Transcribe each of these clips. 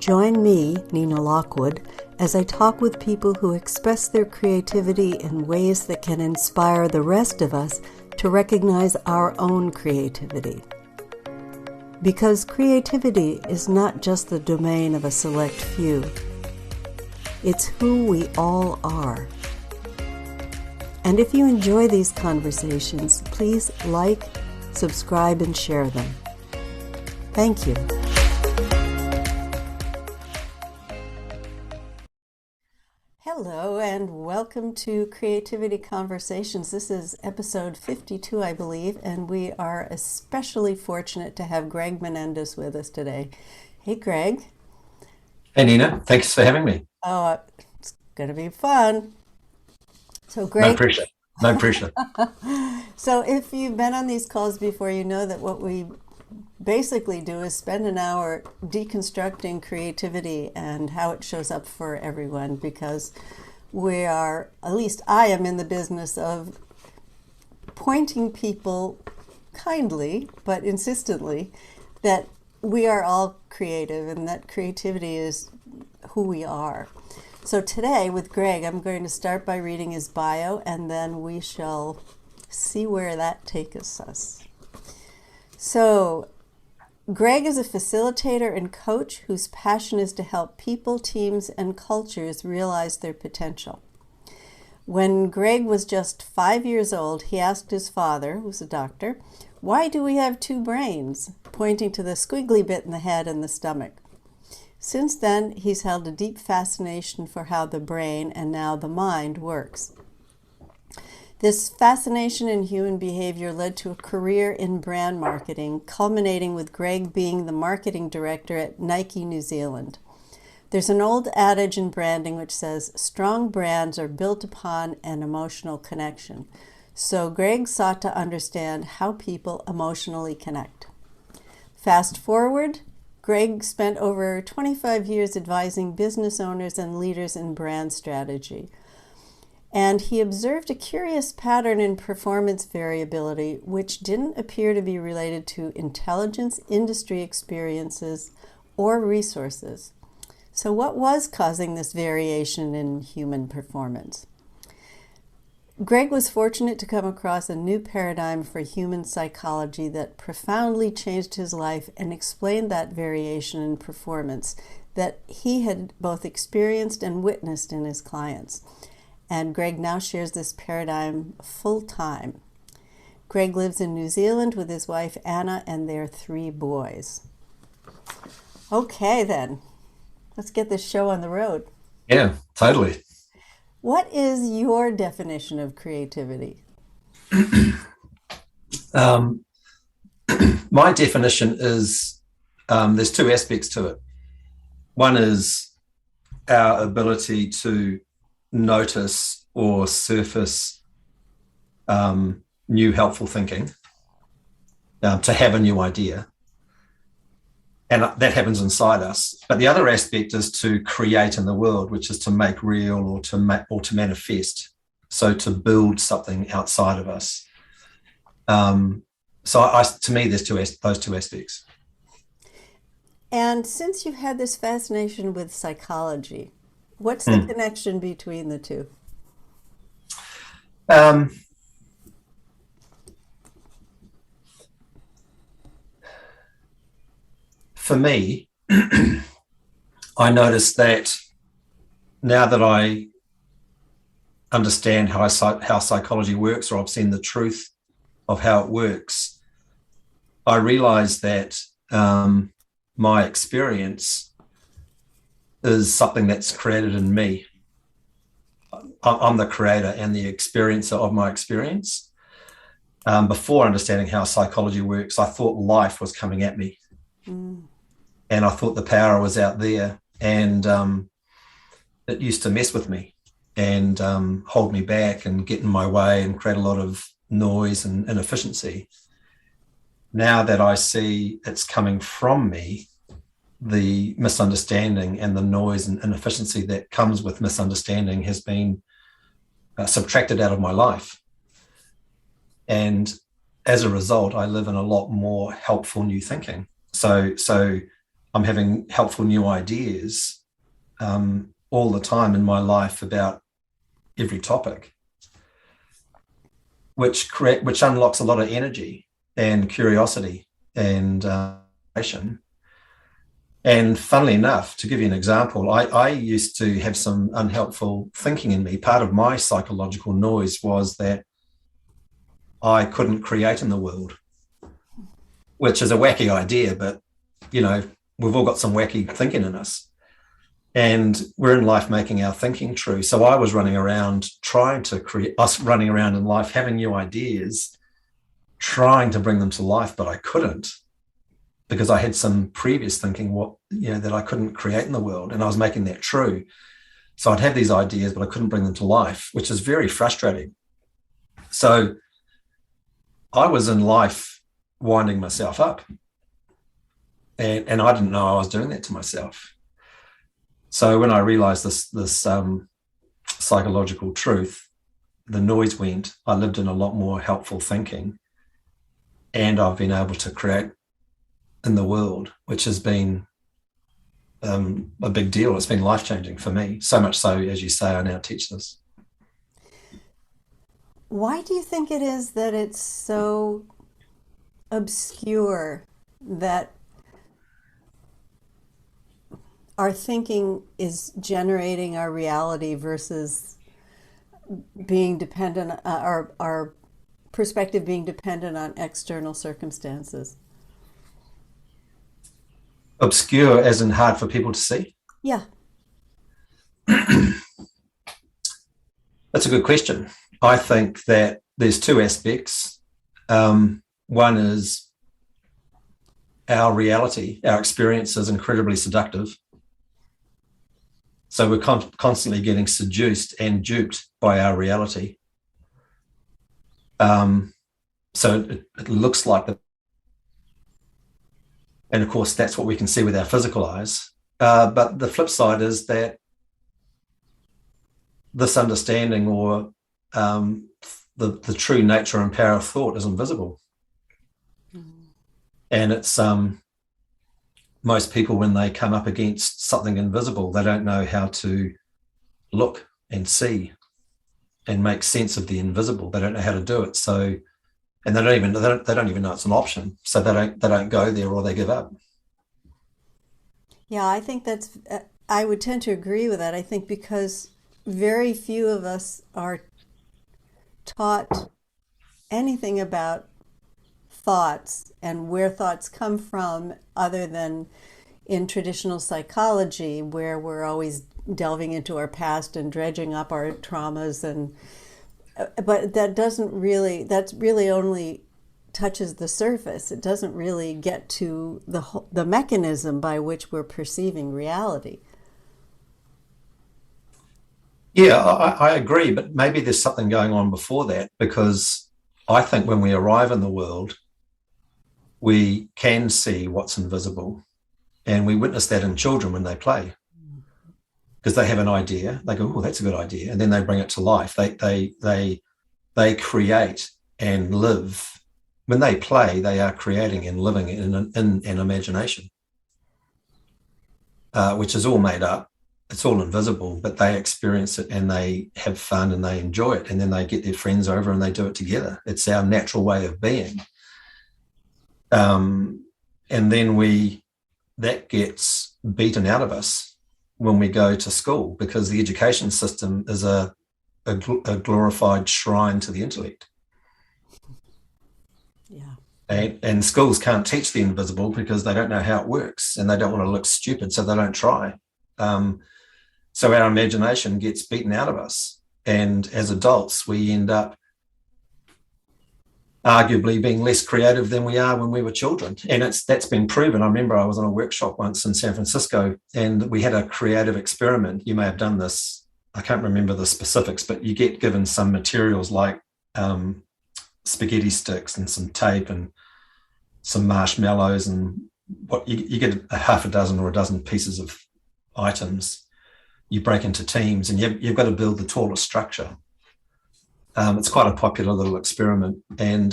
Join me, Nina Lockwood, as I talk with people who express their creativity in ways that can inspire the rest of us to recognize our own creativity. Because creativity is not just the domain of a select few. It's who we all are. And if you enjoy these conversations, please like, subscribe, and share them. Thank you. Hello and welcome to Creativity Conversations. This is episode 52, I believe, and we are especially fortunate to have Greg Menendez with us today. Hey, Greg. Hey, Nina. Thanks for having me. Oh, it's going to be fun. So, Greg. No pressure. No pressure. So, if you've been on these calls before, you know that what we basically do is spend an hour deconstructing creativity and how it shows up for everyone, because we are, at least I am, in the business of pointing people kindly but insistently that we are all creative and that creativity is who we are. So today with Greg, I'm going to start by reading his bio and then we shall see where that takes us. So Greg is a facilitator and coach whose passion is to help people, teams, and cultures realize their potential. When Greg was just 5 years old, he asked his father, who's a doctor, "Why do we have two brains?" pointing to the squiggly bit in the head and the stomach. Since then, he's held a deep fascination for how the brain and now the mind works. This fascination in human behavior led to a career in brand marketing, culminating with Greg being the marketing director at Nike New Zealand. There's an old adage in branding which says, strong brands are built upon an emotional connection. So Greg sought to understand how people emotionally connect. Fast forward, Greg spent over 25 years advising business owners and leaders in brand strategy. And he observed a curious pattern in performance variability, which didn't appear to be related to intelligence, industry experiences, or resources. So what was causing this variation in human performance? Greg was fortunate to come across a new paradigm for human psychology that profoundly changed his life and explained that variation in performance that he had both experienced and witnessed in his clients. And Greg now shares this paradigm full time. Greg lives in New Zealand with his wife Anna and their 3 boys. Okay then, let's get this show on the road. Yeah, totally. What is your definition of creativity? My definition is there's 2 aspects to it. One is our ability to notice or surface new helpful thinking, to have a new idea, and that happens inside us. But the other aspect is to create in the world, which is to make real or to manifest, so to build something outside of us. To me, there's those two aspects. And since you've had this fascination with psychology, what's the connection between the two? For me, I noticed that now that I understand how psychology works, or I've seen the truth of how it works, I realized that my experience is something that's created in me. I'm the creator and the experiencer of my experience. Before understanding how psychology works, I thought life was coming at me. And I thought the power was out there, and it used to mess with me and hold me back and get in my way and create a lot of noise and inefficiency. Now that I see it's coming from me, the misunderstanding and the noise and inefficiency that comes with misunderstanding has been subtracted out of my life. And as a result, I live in a lot more helpful new thinking. So I'm having helpful new ideas all the time in my life about every topic, which unlocks a lot of energy and curiosity and passion. And funnily enough, to give you an example, I used to have some unhelpful thinking in me. Part of my psychological noise was that I couldn't create in the world, which is a wacky idea, but, you know, we've all got some wacky thinking in us. And we're in life making our thinking true. So I was running around running around in life, having new ideas, trying to bring them to life, but I couldn't, because I had some previous thinking that I couldn't create in the world, and I was making that true. So I'd have these ideas, but I couldn't bring them to life, which is very frustrating. So I was in life winding myself up, and I didn't know I was doing that to myself. So when I realized this psychological truth, the noise went. I lived in a lot more helpful thinking, and I've been able to create in the world, which has been a big deal. It's been life-changing for me, so much so, as you say, I now teach this. Why do you think it is that it's so obscure that our thinking is generating our reality versus being dependent, our perspective being dependent on external circumstances? Obscure as in hard for people to see? Yeah. That's a good question. I think that there's two aspects. One is our reality, our experience is incredibly seductive. So we're constantly getting seduced and duped by our reality. So it looks like that. And of course, that's what we can see with our physical eyes. But the flip side is that this understanding or the true nature and power of thought is invisible. Mm. And it's most people, when they come up against something invisible, they don't know how to look and see and make sense of the invisible. They don't know how to do it. So, and they don't even know it's an option. So they don't go there, or they give up. Yeah, I think I would tend to agree with that. I think because very few of us are taught anything about thoughts and where thoughts come from, other than in traditional psychology, where we're always delving into our past and dredging up our traumas, but that's really only touches the surface. It doesn't really get to the mechanism by which we're perceiving reality. Yeah, I agree, but maybe there's something going on before that, because I think when we arrive in the world, we can see what's invisible, and we witness that in children when they play, because they have an idea, they go, "Oh, that's a good idea," and then they bring it to life. They create and live. When they play, they are creating and living in an imagination, which is all made up. It's all invisible, but they experience it and they have fun and they enjoy it. And then they get their friends over and they do it together. It's our natural way of being. And then that gets beaten out of us when we go to school, because the education system is a glorified shrine to the intellect. Yeah. And schools can't teach the invisible because they don't know how it works, and they don't want to look stupid, so they don't try. So our imagination gets beaten out of us. And as adults, we end up arguably being less creative than we are when we were children. And that's been proven. I remember I was on a workshop once in San Francisco, and we had a creative experiment. You may have done this. I can't remember the specifics, but you get given some materials like spaghetti sticks and some tape and some marshmallows, and what you get a half a dozen or a dozen pieces of items. You break into teams, and you've got to build the tallest structure. It's quite a popular little experiment, and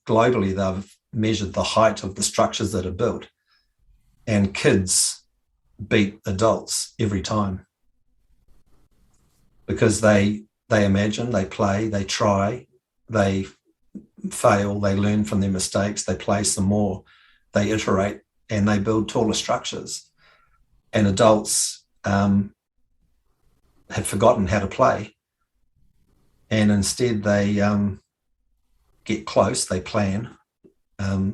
globally they've measured the height of the structures that are built, and kids beat adults every time, because they imagine, they play, they try, they fail, they learn from their mistakes, they play some more, they iterate, and they build taller structures. And adults have forgotten how to play, and instead they get close, they plan,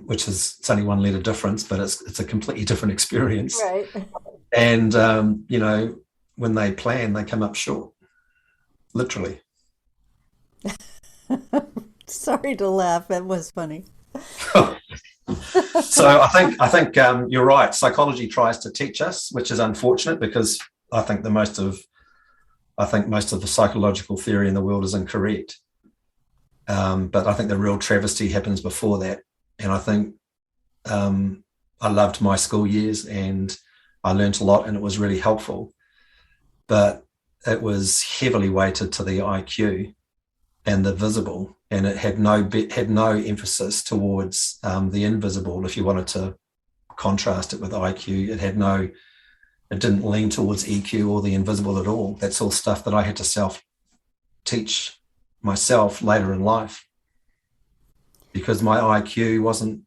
which is, it's only one letter difference, but it's a completely different experience. Right. And when they plan, they come up short, literally. Sorry to laugh. That was funny. So I think you're right. Psychology tries to teach us, which is unfortunate, because I think most of the psychological theory in the world is incorrect. But I think the real travesty happens before that. And I think I loved my school years, and I learned a lot, and it was really helpful. But it was heavily weighted to the IQ and the visible, and it had no emphasis towards the invisible. If you wanted to contrast it with IQ, it didn't lean towards EQ or the invisible at all. That's all stuff that I had to self-teach myself later in life, because my IQ wasn't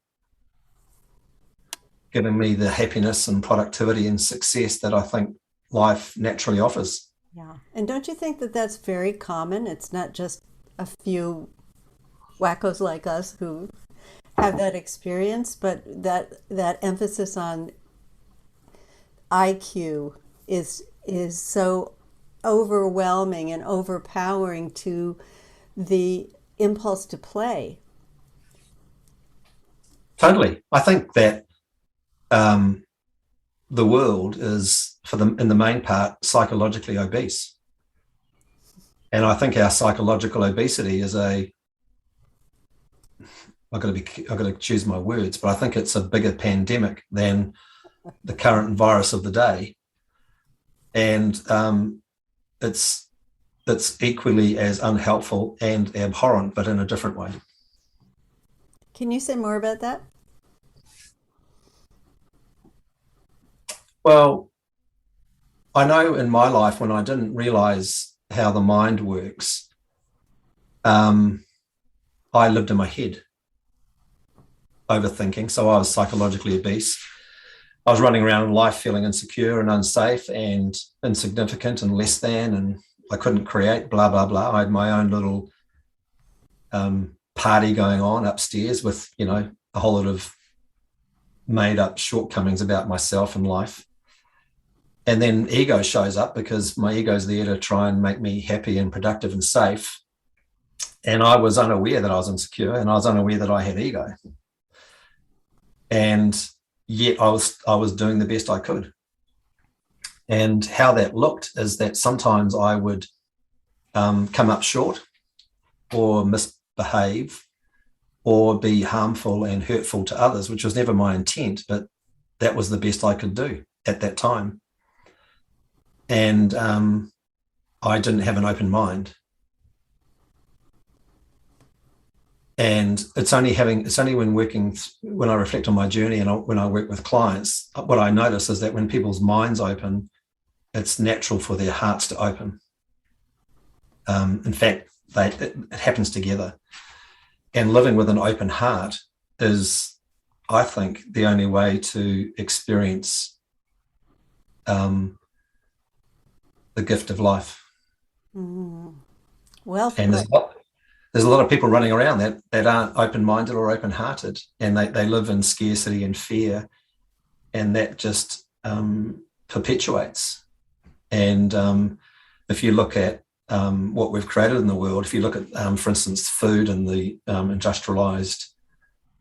giving me the happiness and productivity and success that I think life naturally offers. Yeah. And don't you think that that's very common? It's not just a few wackos like us who have that experience, but that emphasis on IQ is so overwhelming and overpowering to the impulse to play. Totally. I think that the world is, in the main part, psychologically obese. And I think our psychological obesity is I've got to choose my words, but I think it's a bigger pandemic than the current virus of the day. And it's equally as unhelpful and abhorrent, but in a different way. Can you say more about that? Well, I know in my life, when I didn't realize how the mind works, I lived in my head, overthinking. So I was psychologically obese. I was running around in life feeling insecure and unsafe and insignificant and less than, and I couldn't create, blah, blah, blah. I had my own little party going on upstairs with, a whole lot of made up shortcomings about myself and life. And then ego shows up, because my ego's there to try and make me happy and productive and safe. And I was unaware that I was insecure, and I was unaware that I had ego. And yet I was doing the best I could. And how that looked is that sometimes I would come up short or misbehave or be harmful and hurtful to others, which was never my intent, but that was the best I could do at that time. And I didn't have an open mind. And it's only when I reflect on my journey and when I work with clients, what I notice is that when people's minds open, it's natural for their hearts to open. In fact, it happens together. And living with an open heart is, I think, the only way to experience the gift of life. Well, And there's a lot of people running around that aren't open-minded or open-hearted, and they live in scarcity and fear, and that just perpetuates. And if you look at what we've created in the world, if you look at, for instance, food and the industrialized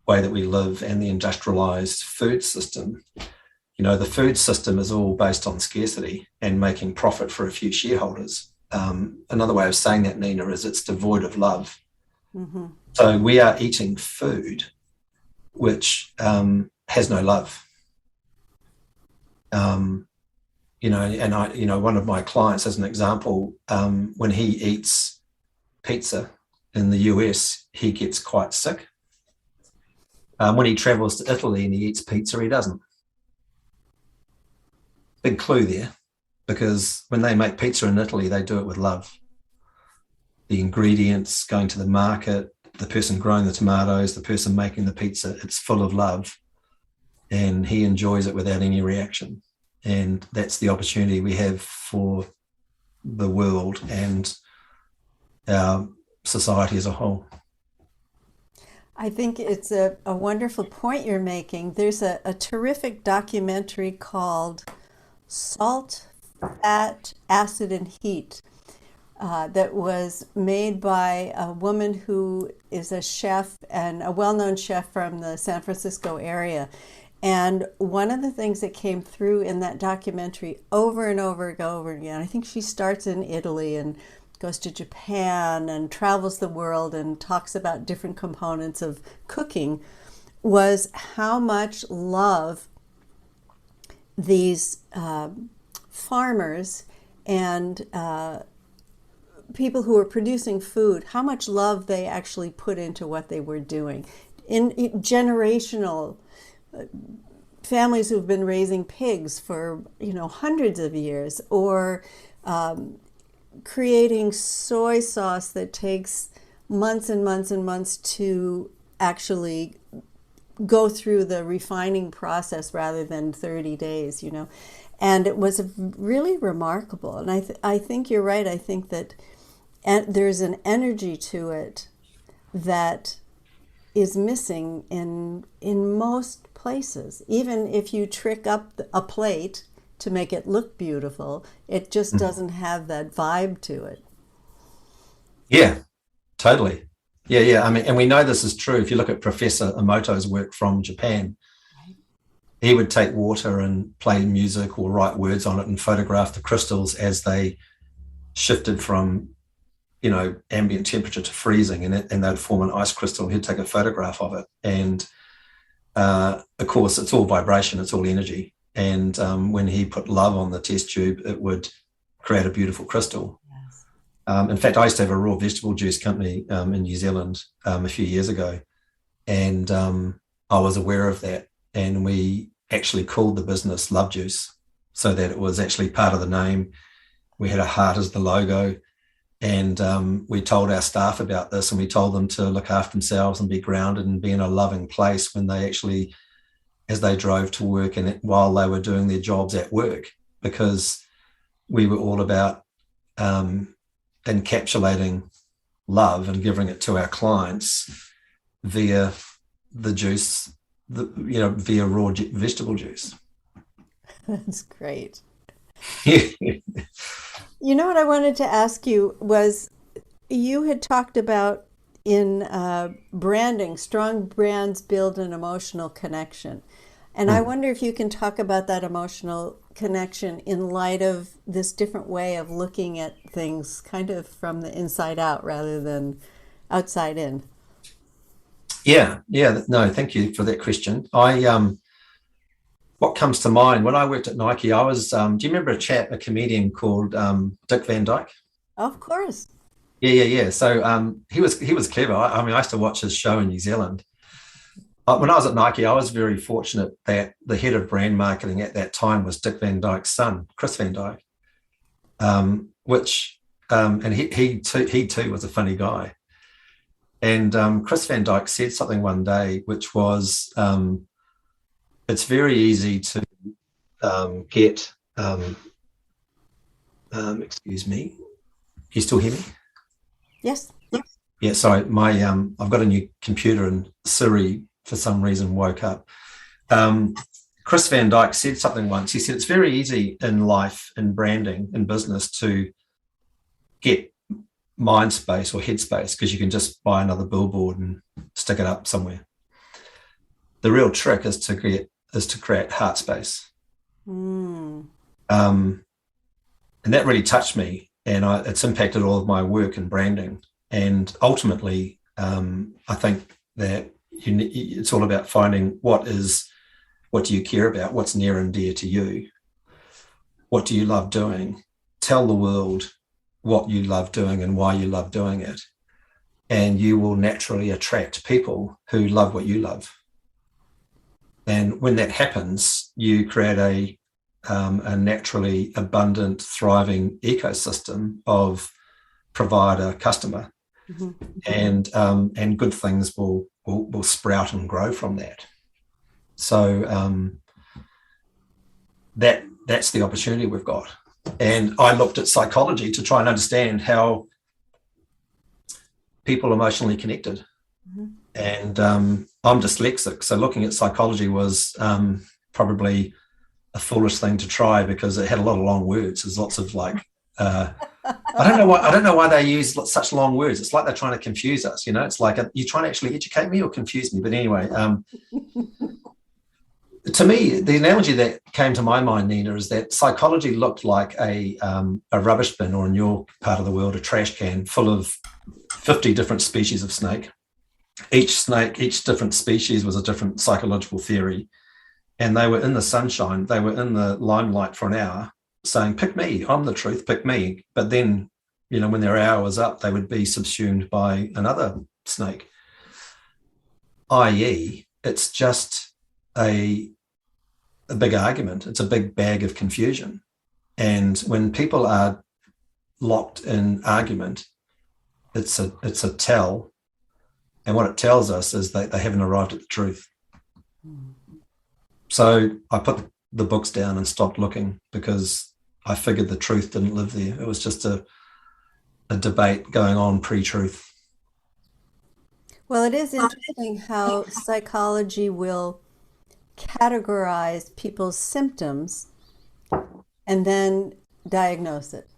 way that we live and the industrialized food system, the food system is all based on scarcity and making profit for a few shareholders. Another way of saying that, Nina, is it's devoid of love. mm-hmm. So we are eating food which has no love. And one of my clients, as an example, when he eats pizza in the US, he gets quite sick. When he travels to Italy and he eats pizza, he doesn't. big clue there, because when they make pizza in Italy, they do it with love. The ingredients, going to the market, the person growing the tomatoes, the person making the pizza, it's full of love. And he enjoys it without any reaction. And that's the opportunity we have for the world and our society as a whole. I think it's a wonderful point you're making. There's a terrific documentary called Salt, Fat, Acid, and Heat that was made by a woman who is a chef and a well-known chef from the San Francisco area. And one of the things that came through in that documentary over and over and over again, I think she starts in Italy and goes to Japan and travels the world and talks about different components of cooking, was how much love these farmers and people who were producing food, how much love they actually put into what they were doing. In generational families who've been raising pigs for hundreds of years, or creating soy sauce that takes months and months and months to actually go through the refining process rather than 30 days, And it was really remarkable. And I think you're right. I think that there's an energy to it that is missing in most places. Even if you trick up a plate to make it look beautiful, it just doesn't have that vibe to it. Yeah, totally. Yeah. I mean, and we know this is true. If you look at Professor Emoto's work from Japan, he would take water and play music or write words on it and photograph the crystals as they shifted from, ambient temperature to freezing, and they'd form an ice crystal. He'd take a photograph of it. And of course, it's all vibration, it's all energy. And when he put love on the test tube, it would create a beautiful crystal. Yes. In fact, I used to have a raw vegetable juice company in New Zealand a few years ago. And I was aware of that. And we actually called the business Love Juice, so that it was actually part of the name. We had a heart as the logo. And we told our staff about this, and we told them to look after themselves and be grounded and be in a loving place when they actually, as they drove to work and while they were doing their jobs at work, because we were all about encapsulating love and giving it to our clients via the juice, via raw vegetable juice. That's great. What I wanted to ask you was, you had talked about in branding, strong brands build an emotional connection. And I wonder if you can talk about that emotional connection in light of this different way of looking at things kind of from the inside out rather than outside in. Yeah. No, thank you for that question. What comes to mind when I worked at Nike, I was, do you remember a comedian called Dick Van Dyke? Of course. Yeah. So he was clever. I used to watch his show in New Zealand. When I was at Nike, I was very fortunate that the head of brand marketing at that time was Dick Van Dyke's son, Chris Van Dyke, and he too was a funny guy. And Chris Van Dyke said something one day, which was, it's very easy to get, excuse me, you still hear me? Yes. Yeah, sorry, I've got a new computer and Siri for some reason woke up. Chris Van Dyke said something once. He said, it's very easy in life, in branding, in business, to get mind space or head space, because you can just buy another billboard and stick it up somewhere. The real trick is to create heart space. And that really touched me, and it's impacted all of my work in branding. And ultimately, I think that it's all about finding what do you care about, what's near and dear to you, what do you love doing. Tell the world what you love doing and why you love doing it, and you will naturally attract people who love what you love. And when that happens, you create a naturally abundant, thriving ecosystem of provider customer, and good things will sprout and grow from that. So that's the opportunity we've got. And I looked at psychology to try and understand how people emotionally connected. And I'm dyslexic, so looking at psychology was probably a foolish thing to try because it had a lot of long words. There's lots of like I don't know why they use such long words. It's like they're trying to confuse us, you know. It's like, are you trying to actually educate me or confuse me? But anyway, to me, the analogy that came to my mind, Nina, is that psychology looked like a rubbish bin, or in your part of the world, a trash can full of 50 different species of snake. Each different species was a different psychological theory. And they were in the sunshine, they were in the limelight for an hour saying, pick me, I'm the truth, pick me. But then, you know, when their hour was up, they would be subsumed by another snake. i.e., it's just a big argument. It's a big bag of confusion. And when people are locked in argument, it's a tell. And what it tells us is that they haven't arrived at the truth. So I put the books down and stopped looking because I figured the truth didn't live there. It was just a debate going on pre-truth. Well, it is interesting how psychology will categorize people's symptoms and then diagnose it.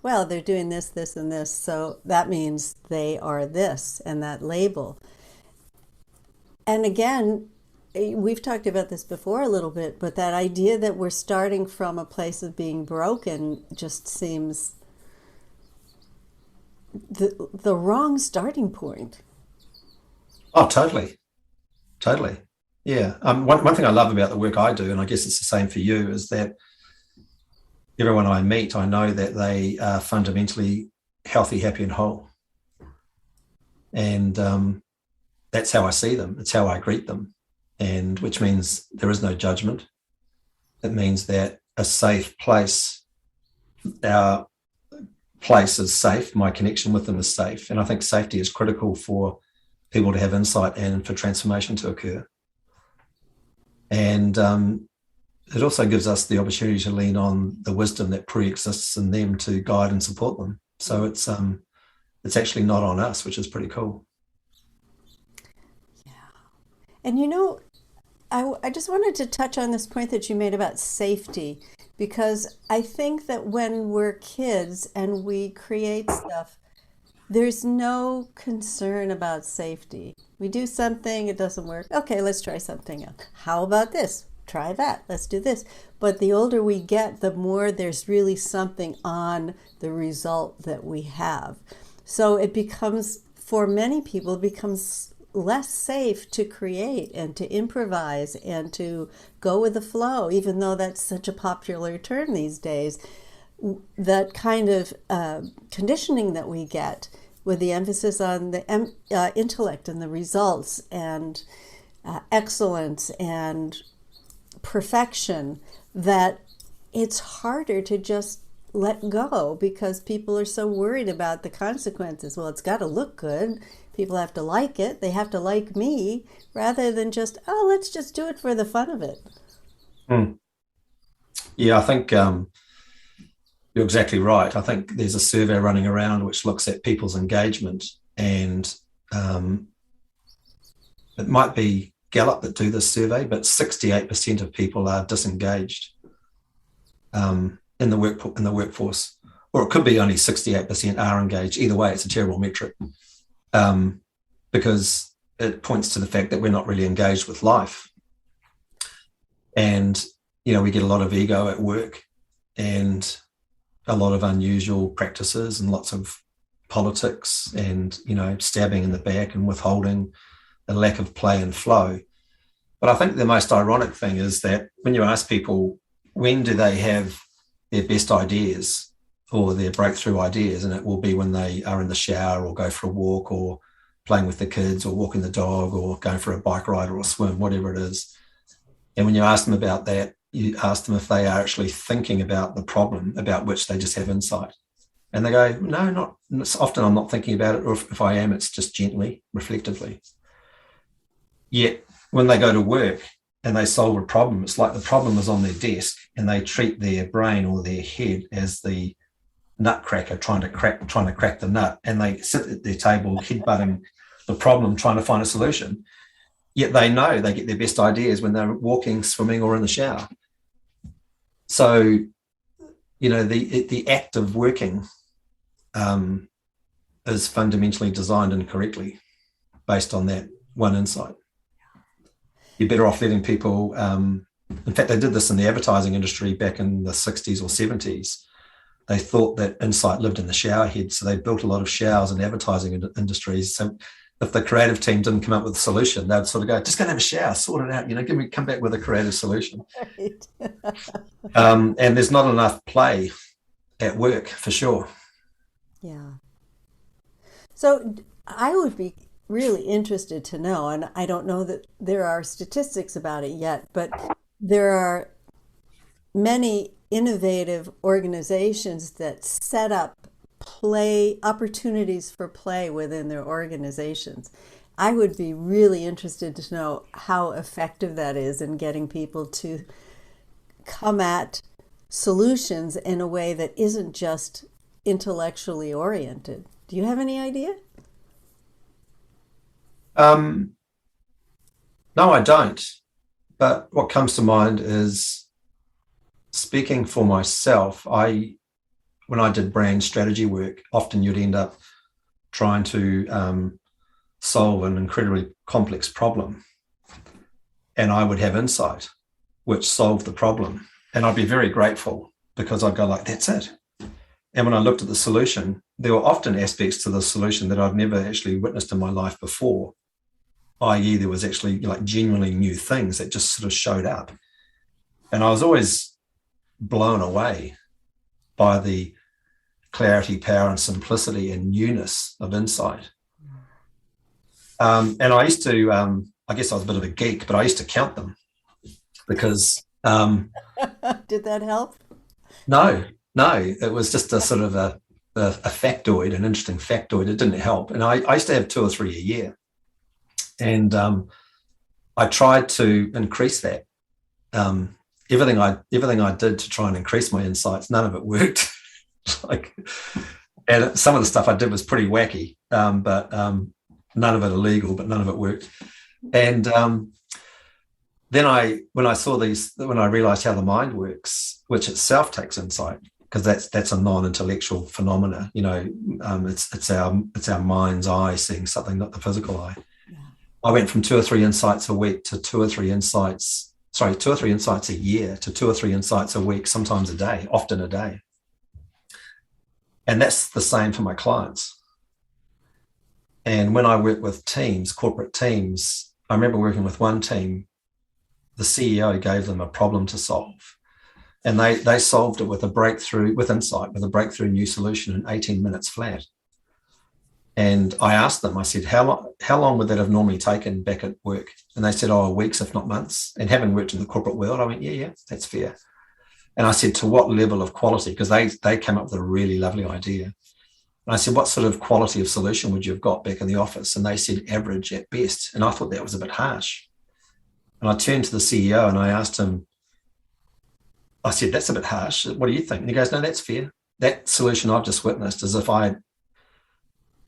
Well, they're doing this, this, and this, so that means they are this, and that label. And again, we've talked about this before a little bit, but that idea that we're starting from a place of being broken just seems the wrong starting point. Oh, totally. Yeah. One thing I love about the work I do, and I guess it's the same for you, is that everyone I meet, I know that they are fundamentally healthy, happy, and whole. And that's how I see them. It's how I greet them. And which means there is no judgment. It means that a safe place, our place is safe. My connection with them is safe. And I think safety is critical for people to have insight and for transformation to occur. And it also gives us the opportunity to lean on the wisdom that pre-exists in them to guide and support them. So it's actually not on us, which is pretty cool. And you know, I just wanted to touch on this point that you made about safety, because I think that when we're kids and we create stuff, there's no concern about safety. We do something, it doesn't work. Okay, let's try something else. How about this? Try that. Let's do this. But the older we get, the more there's really something on the result that we have. So it becomes, for many people, it becomes less safe to create and to improvise and to go with the flow, even though that's such a popular term these days. That kind of conditioning that we get with the emphasis on the intellect and the results and excellence and perfection, that it's harder to just let go because people are so worried about the consequences. Well, it's got to look good. People have to like it. They have to like me, rather than just, oh, let's just do it for the fun of it. Yeah, I think you're exactly right. I think there's a survey running around which looks at people's engagement, and it might be Gallup that do this survey, but 68% of people are disengaged in the workforce, or it could be only 68% are engaged. Either way, it's a terrible metric. Because it points to the fact that we're not really engaged with life. And, you know, we get a lot of ego at work and a lot of unusual practices and lots of politics and, you know, stabbing in the back and withholding, a lack of play and flow. But I think the most ironic thing is that when you ask people, when do they have their best ideas or their breakthrough ideas, and it will be when they are in the shower or go for a walk or playing with the kids or walking the dog or going for a bike ride or a swim, whatever it is. And when you ask them about that, you ask them if they are actually thinking about the problem about which they just have insight. And they go, no, not often. I'm not thinking about it, or if I am, it's just gently, reflectively. Yet when they go to work and they solve a problem, it's like the problem is on their desk, and they treat their brain or their head as the nutcracker trying to crack the nut, and they sit at their table headbutting the problem, trying to find a solution. Yet they know they get their best ideas when they're walking, swimming, or in the shower. So, the act of working is fundamentally designed incorrectly based on that one insight. You're better off letting people, in fact, they did this in the advertising industry back in the 60s or 70s. They thought that insight lived in the shower head, so they built a lot of showers in advertising industries. So if the creative team didn't come up with a solution, they'd sort of go, just go and have a shower, sort it out, come back with a creative solution. Right. And there's not enough play at work, for sure. Yeah. So I would be really interested to know, and I don't know that there are statistics about it yet, but there are many innovative organizations that set up play opportunities for play within their organizations. I would be really interested to know how effective that is in getting people to come at solutions in a way that isn't just intellectually oriented. Do you have any idea? No, I don't. But what comes to mind is, speaking for myself, when I did brand strategy work, often you'd end up trying to solve an incredibly complex problem. And I would have insight which solved the problem. And I'd be very grateful, because I'd go like, that's it. And when I looked at the solution, there were often aspects to the solution that I'd never actually witnessed in my life before, i.e. there was actually genuinely new things that just sort of showed up. And I was always blown away by the clarity, power, and simplicity and newness of insight. And I used to, I guess I was a bit of a geek, but I used to count them, because... Did that help? No, it was just a sort of a factoid, an interesting factoid. It didn't help. And I used to have 2 or 3 a year. And I tried to increase that. Everything I did to try and increase my insights, none of it worked. And some of the stuff I did was pretty wacky, but none of it illegal, but none of it worked. And then when I realized how the mind works, which itself takes insight, because that's a non-intellectual phenomena. It's our mind's eye seeing something, not the physical eye. Yeah. I went from 2 or 3 insights a week to 2 or 3 insights a year to 2 or 3 insights a week, sometimes a day, often a day. And that's the same for my clients. And when I work with teams, corporate teams, I remember working with one team. The CEO gave them a problem to solve, and they solved it with a breakthrough new solution in 18 minutes flat. And I asked them, I said, how long would that have normally taken back at work? And they said, weeks, if not months. And having worked in the corporate world, I went, yeah, that's fair. And I said, to what level of quality? Because they came up with a really lovely idea. And I said, what sort of quality of solution would you have got back in the office? And they said, average at best. And I thought that was a bit harsh. And I turned to the CEO and I asked him, I said, that's a bit harsh. What do you think? And he goes, no, that's fair. That solution I've just witnessed is if I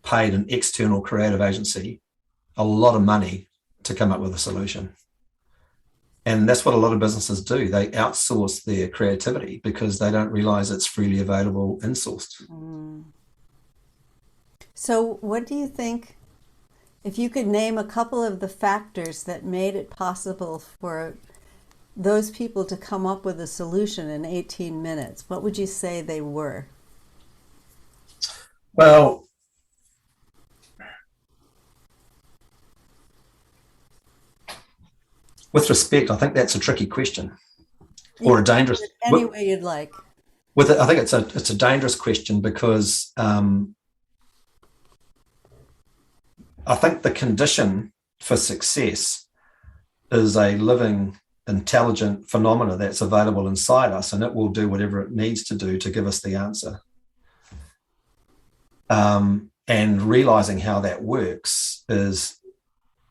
paid an external creative agency a lot of money to come up with a solution. And that's what a lot of businesses do. They outsource their creativity because they don't realize it's freely available insourced. Mm. So what do you think, if you could name a couple of the factors that made it possible for those people to come up with a solution in 18 minutes, what would you say they were? Well, with respect, I think that's a tricky question, or a dangerous. Any way you'd like. I think it's a dangerous question, because I think the condition for success is a living intelligent phenomena that's available inside us, and it will do whatever it needs to do to give us the answer. And realizing how that works is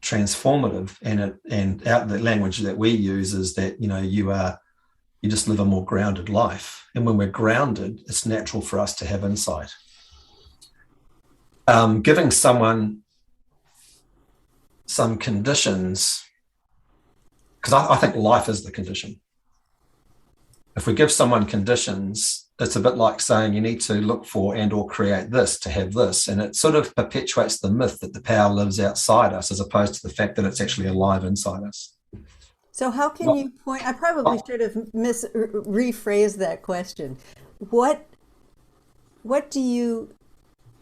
transformative, and the language that we use is that you just live a more grounded life, and when we're grounded, it's natural for us to have insight. Giving someone some conditions, because I think life is the condition. If we give someone conditions, it's a bit like saying you need to look for and or create this to have this, and it sort of perpetuates the myth that the power lives outside us, as opposed to the fact that it's actually alive inside us. So how can you point? I probably should have rephrased that question. What do you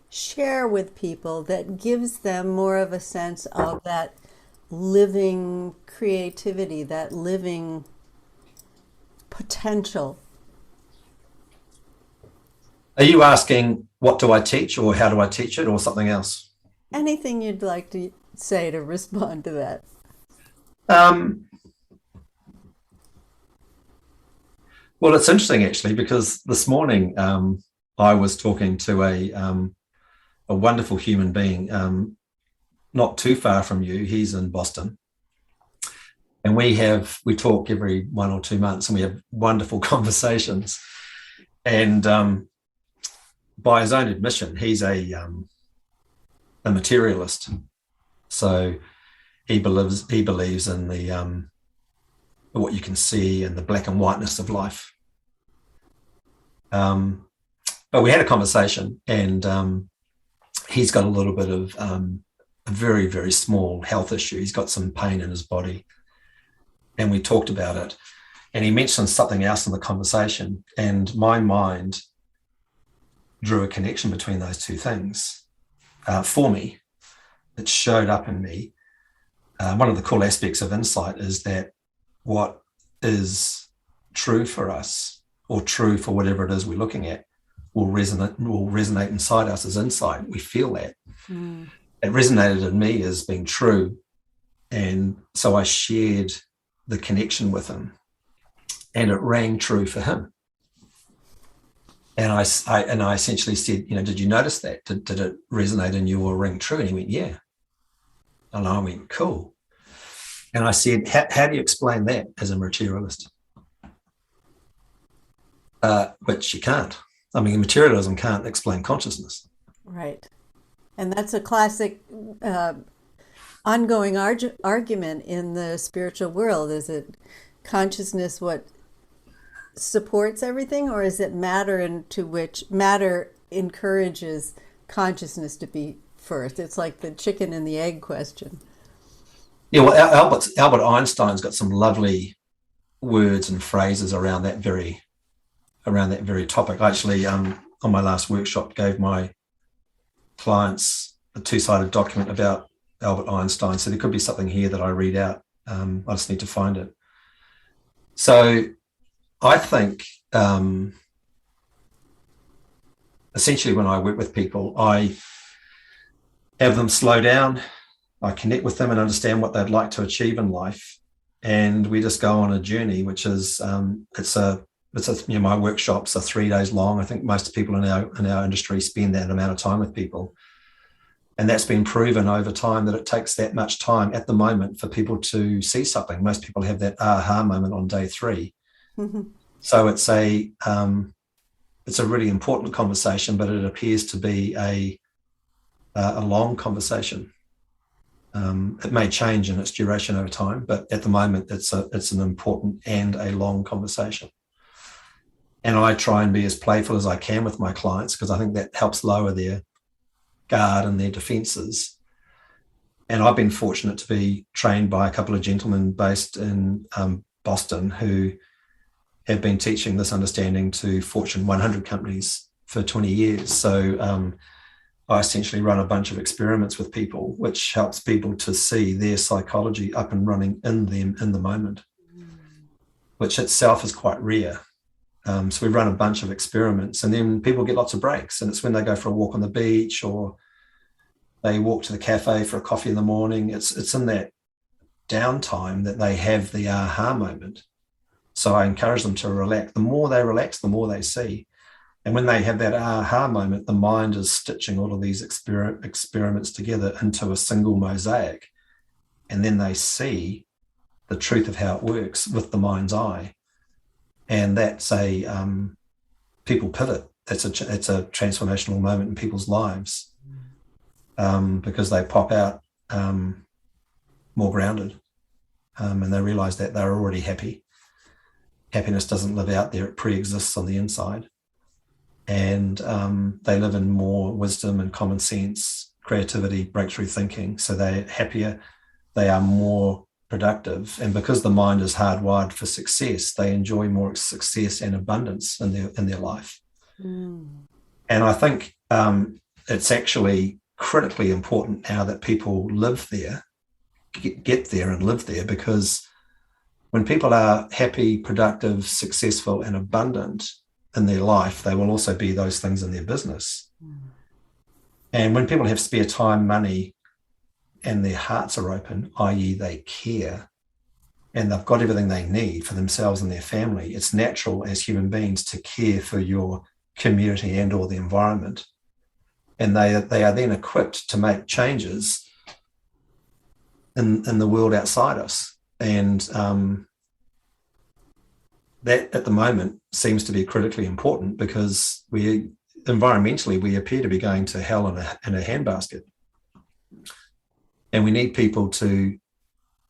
share with people that gives them more of a sense of that living creativity, that living potential? Are you asking what do I teach, or how do I teach it, or something else? Anything you'd like to say to respond to that? Well, it's interesting actually, because this morning I was talking to a wonderful human being, not too far from you. He's in Boston, and we talk every 1 or 2 months, and we have wonderful conversations. And by his own admission, he's a materialist. So he believes in the what you can see and the black and whiteness of life. But we had a conversation, and he's got a little bit of a very, very small health issue. He's got some pain in his body, and we talked about it. And he mentioned something else in the conversation, and my mind drew a connection between those two things for me. It showed up in me. One of the cool aspects of insight is that what is true for us, or true for whatever it is we're looking at, will resonate inside us as insight. We feel that. It resonated in me as being true, and so I shared the connection with him, and it rang true for him. And I essentially said, did you notice that? Did it resonate in you or ring true? And he went, yeah. And I went, cool. And I said, how do you explain that as a materialist? Which you can't. I mean, materialism can't explain consciousness. Right. And that's a classic ongoing argument in the spiritual world. Is it consciousness what supports everything, or is it matter into which matter encourages consciousness to be first? It's like the chicken and the egg question. Yeah, well, Albert Einstein's got some lovely words and phrases around that very topic. I actually, on my last workshop, gave my clients a 2-sided document about Albert Einstein. So there could be something here that I read out. I just need to find it. So I think essentially when I work with people, I have them slow down. I connect with them and understand what they'd like to achieve in life, and we just go on a journey, which is my workshops are 3 days long. I think most people in our industry spend that amount of time with people, and that's been proven over time that it takes that much time at the moment for people to see something. Most people have that aha moment on day 3. Mm-hmm. So it's a really important conversation, but it appears to be a long conversation. It may change in its duration over time, but at the moment it's an important and a long conversation. And I try and be as playful as I can with my clients, because I think that helps lower their guard and their defenses. And I've been fortunate to be trained by a couple of gentlemen based in Boston who have been teaching this understanding to Fortune 100 companies for 20 years. So I essentially run a bunch of experiments with people, which helps people to see their psychology up and running in them in the moment, which itself is quite rare. So we run a bunch of experiments, and then people get lots of breaks. And it's when they go for a walk on the beach, or they walk to the cafe for a coffee in the morning. It's in that downtime that they have the aha moment. So I encourage them to relax. The more they relax, the more they see. And when they have that aha moment, the mind is stitching all of these experiments together into a single mosaic. And then they see the truth of how it works with the mind's eye. And that's people pivot. It's a transformational moment in people's lives, because they pop out more grounded, and they realize that they're already happy. Happiness doesn't live out there, it pre-exists on the inside. And they live in more wisdom and common sense, creativity, breakthrough thinking. So they're happier, they are more productive. And because the mind is hardwired for success, they enjoy more success and abundance in their life. And I think it's actually critically important now that people live there, get there and live there, because when people are happy, productive, successful, and abundant in their life, they will also be those things in their business. And when people have spare time, money, and their hearts are open, i.e. they care, and they've got everything they need for themselves and their family, it's natural as human beings to care for your community and or the environment. And they are then equipped to make changes in the world outside us. And that at the moment seems to be critically important, because environmentally we appear to be going to hell in a handbasket. And we need people to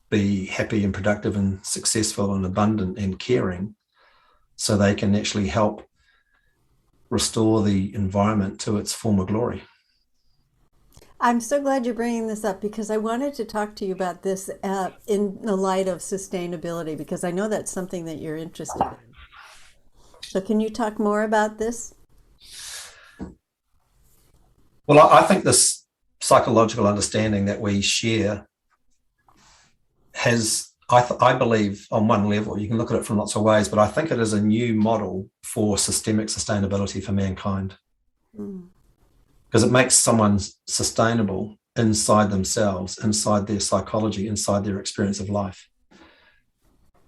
be happy and productive and successful and abundant and caring, so they can actually help restore the environment to its former glory. I'm so glad you're bringing this up, because I wanted to talk to you about this in the light of sustainability, because I know that's something that you're interested in. So can you talk more about this? Well, I think this psychological understanding that we share has, I believe, on one level, you can look at it from lots of ways, but I think it is a new model for systemic sustainability for mankind. Because it makes someone sustainable inside themselves, inside their psychology, inside their experience of life.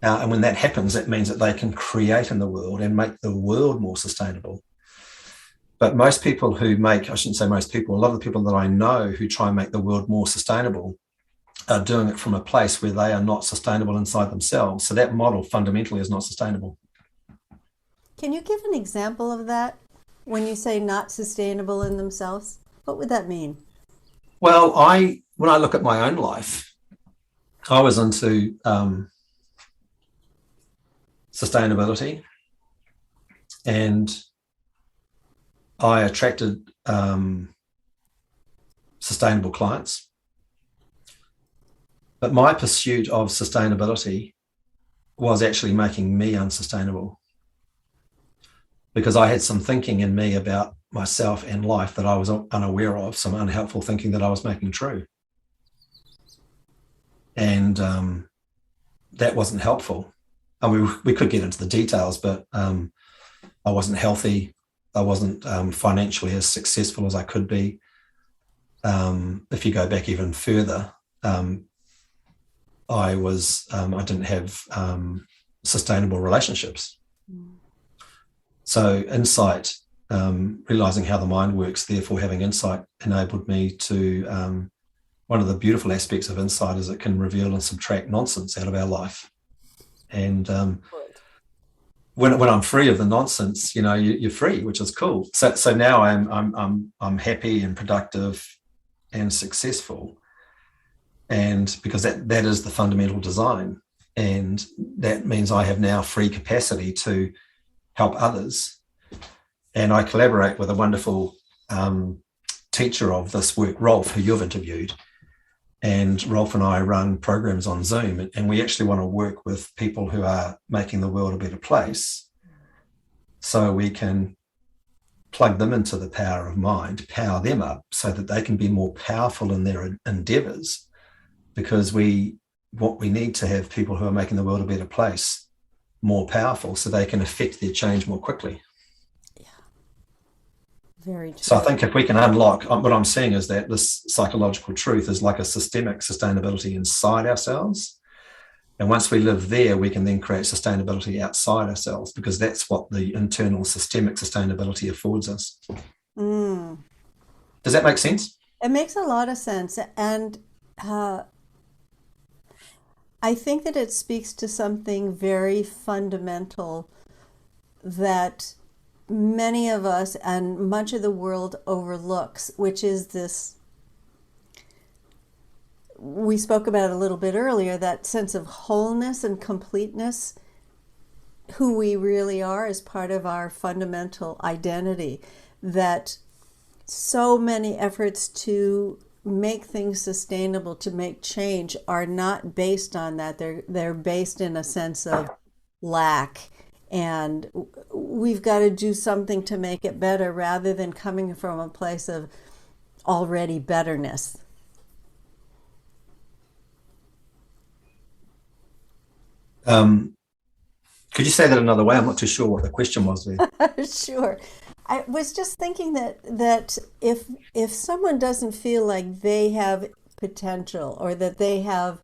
And when that happens, it means that they can create in the world and make the world more sustainable. But most people I shouldn't say most people, a lot of the people that I know who try and make the world more sustainable are doing it from a place where they are not sustainable inside themselves. So that model fundamentally is not sustainable. Can you give an example of that? When you say not sustainable in themselves, what would that mean? Well, when I look at my own life, I was into sustainability, and I attracted sustainable clients. But my pursuit of sustainability was actually making me unsustainable, because I had some thinking in me about myself and life that I was unaware of, some unhelpful thinking that I was making true. And that wasn't helpful. And we could get into the details, but I wasn't healthy. I wasn't financially as successful as I could be. If you go back even further, I didn't have sustainable relationships. So insight, realizing how the mind works, therefore having insight, enabled me to, one of the beautiful aspects of insight is it can reveal and subtract nonsense out of our life. And when I'm free of the nonsense, you're free, which is cool. So now I'm happy and productive and successful. And because that is the fundamental design. And that means I have now free capacity to help others. And I collaborate with a wonderful teacher of this work, Rolf, who you've interviewed. And Rolf and I run programs on Zoom, and we actually want to work with people who are making the world a better place, so we can plug them into the power of mind, power them up so that they can be more powerful in their endeavors. Because what we need to have people who are making the world a better place more powerful, so they can affect their change more quickly. Yeah, very true. So I think if we can unlock, what I'm seeing is that this psychological truth is like a systemic sustainability inside ourselves. And once we live there, we can then create sustainability outside ourselves, because that's what the internal systemic sustainability affords us. Mm. Does that make sense? It makes a lot of sense. And I think that it speaks to something very fundamental that many of us and much of the world overlooks, which is this, we spoke about it a little bit earlier, that sense of wholeness and completeness, who we really are as part of our fundamental identity, that so many efforts to make things sustainable, to make change, are not based on that. They're based in a sense of lack, and we've got to do something to make it better, rather than coming from a place of already betterness. Could you say that another way? I'm not too sure what the question was there. Sure. I was just thinking that if someone doesn't feel like they have potential, or that they have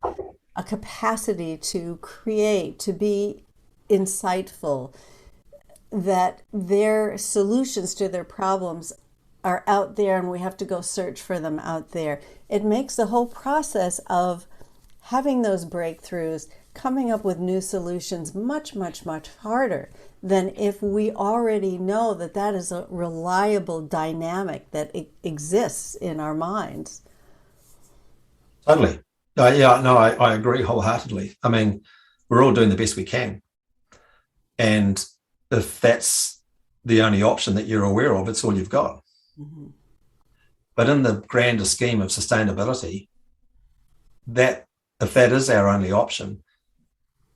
a capacity to create, to be insightful, that their solutions to their problems are out there and we have to go search for them out there, it makes the whole process of having those breakthroughs, coming up with new solutions, much, much, much harder than if we already know that that is a reliable dynamic that exists in our minds. Totally. Yeah, no, I agree wholeheartedly. I mean, we're all doing the best we can. And if that's the only option that you're aware of, it's all you've got. Mm-hmm. But in the grander scheme of sustainability, that if that is our only option,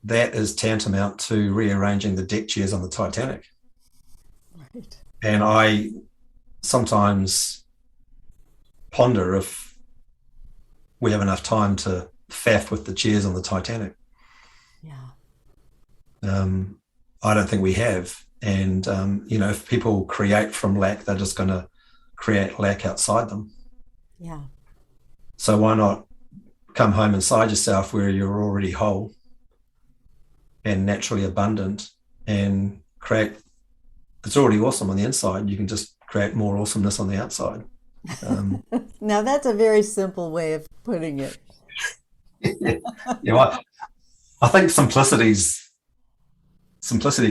that is tantamount to rearranging the deck chairs on the Titanic. Right. And I sometimes ponder if we have enough time to faff with the chairs on the Titanic. Yeah. I don't think we have. And, if people create from lack, they're just going to create lack outside them. Yeah. So why not come home inside yourself where you're already whole and naturally abundant, and create, it's already awesome on the inside. You can just create more awesomeness on the outside. Now that's a very simple way of putting it. I think simplicity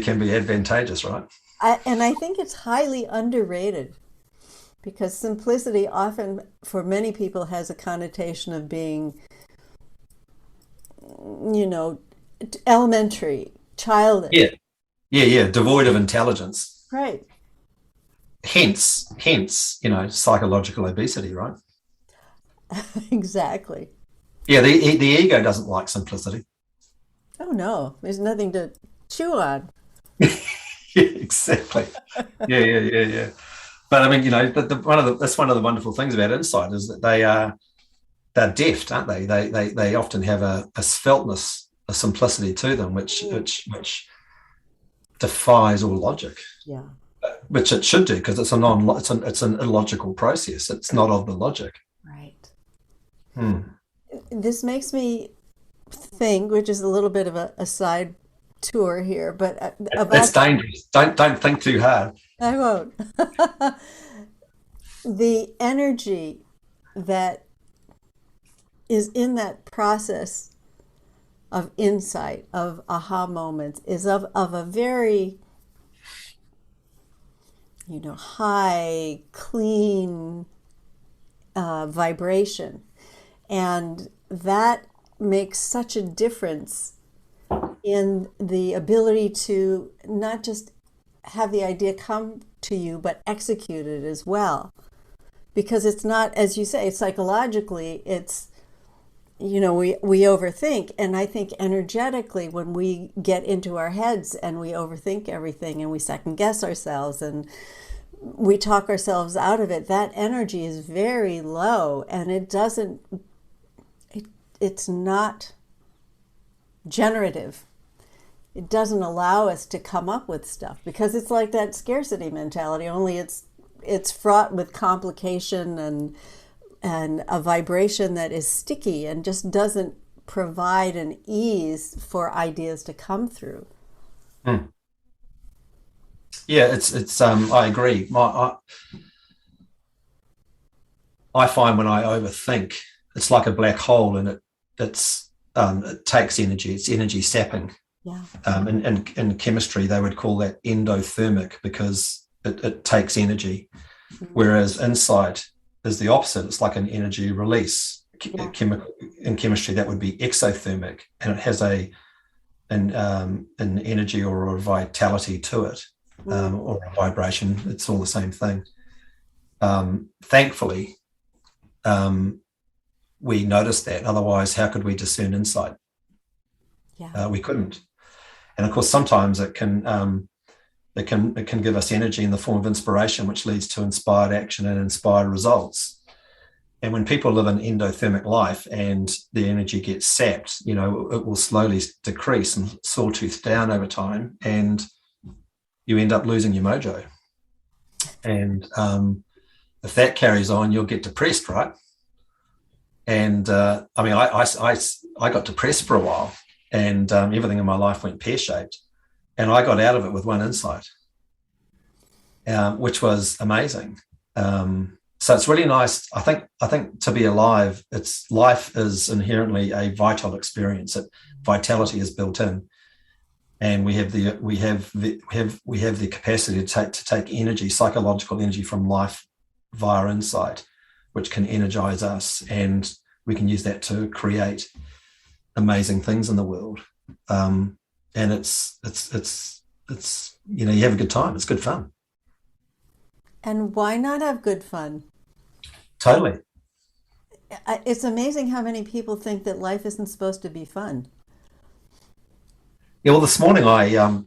can be advantageous, right? And I think it's highly underrated, because simplicity often, for many people, has a connotation of being, elementary, childish. Yeah. Devoid of intelligence. Right. Hence, psychological obesity, right? Exactly. Yeah, the ego doesn't like simplicity. Oh no, there's nothing to chew on. Yeah, exactly. Yeah. But I mean, that's one of the wonderful things about insight, is that they're deft, aren't they? They often have a sveltness, a simplicity to them, which defies all logic. Yeah. Which it should do, because it's an illogical process. It's not of the logic. Right. Hmm. This makes me think, which is a little bit of a side tour here, but That's dangerous. Don't think too hard. I won't. The energy that is in that process of insight, of aha moments, is of a very, high, clean vibration. And that makes such a difference in the ability to not just have the idea come to you, but execute it as well. Because it's not, as you say, psychologically, it's, we overthink. And I think energetically, when we get into our heads and we overthink everything and we second guess ourselves and we talk ourselves out of it, that energy is very low, and it's not generative. It doesn't allow us to come up with stuff, because it's like that scarcity mentality, only it's fraught with complication and a vibration that is sticky and just doesn't provide an ease for ideas to come through. Mm. Yeah, it's I agree. I find when I overthink, it's like a black hole, and it takes energy. It's energy sapping. Yeah. In chemistry, they would call that endothermic because it takes energy. Whereas insight is the opposite. It's like an energy release. Yeah. In chemistry, that would be exothermic, and it has an energy or a vitality to it, or a vibration. It's all the same thing. Thankfully, we noticed that. Otherwise, how could we discern insight? Yeah. We couldn't. And of course, sometimes it can give us energy in the form of inspiration, which leads to inspired action and inspired results. And when people live an endothermic life and the energy gets sapped, it will slowly decrease and sawtooth down over time, and you end up losing your mojo. And if that carries on, you'll get depressed, right? And I got depressed for a while, and everything in my life went pear-shaped, and I got out of it with one insight, which was amazing. So it's really nice. I think to be alive, life is inherently a vital experience. Vitality is built in, and we have the capacity to take energy, psychological energy from life via insight, which can energize us, and we can use that to create amazing things in the world. And it's you have a good time. It's good fun. And why not have good fun? Totally. It's amazing how many people think that life isn't supposed to be fun. Yeah. Well, this morning I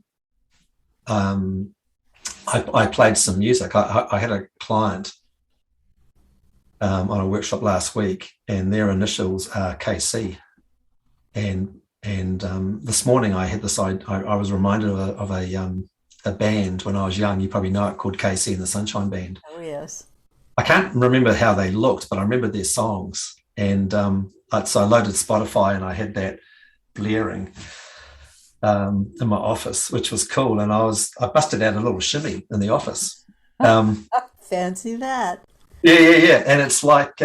played some music. I had a client on a workshop last week, and their initials are KC. And this morning I had this. I was reminded of a band when I was young. You probably know it, called KC and the Sunshine Band. Oh, yes. I can't remember how they looked, but I remember their songs. And so I loaded Spotify, and I had that blaring in my office, which was cool. And I busted out a little shimmy in the office. Fancy that. Yeah. And it's like,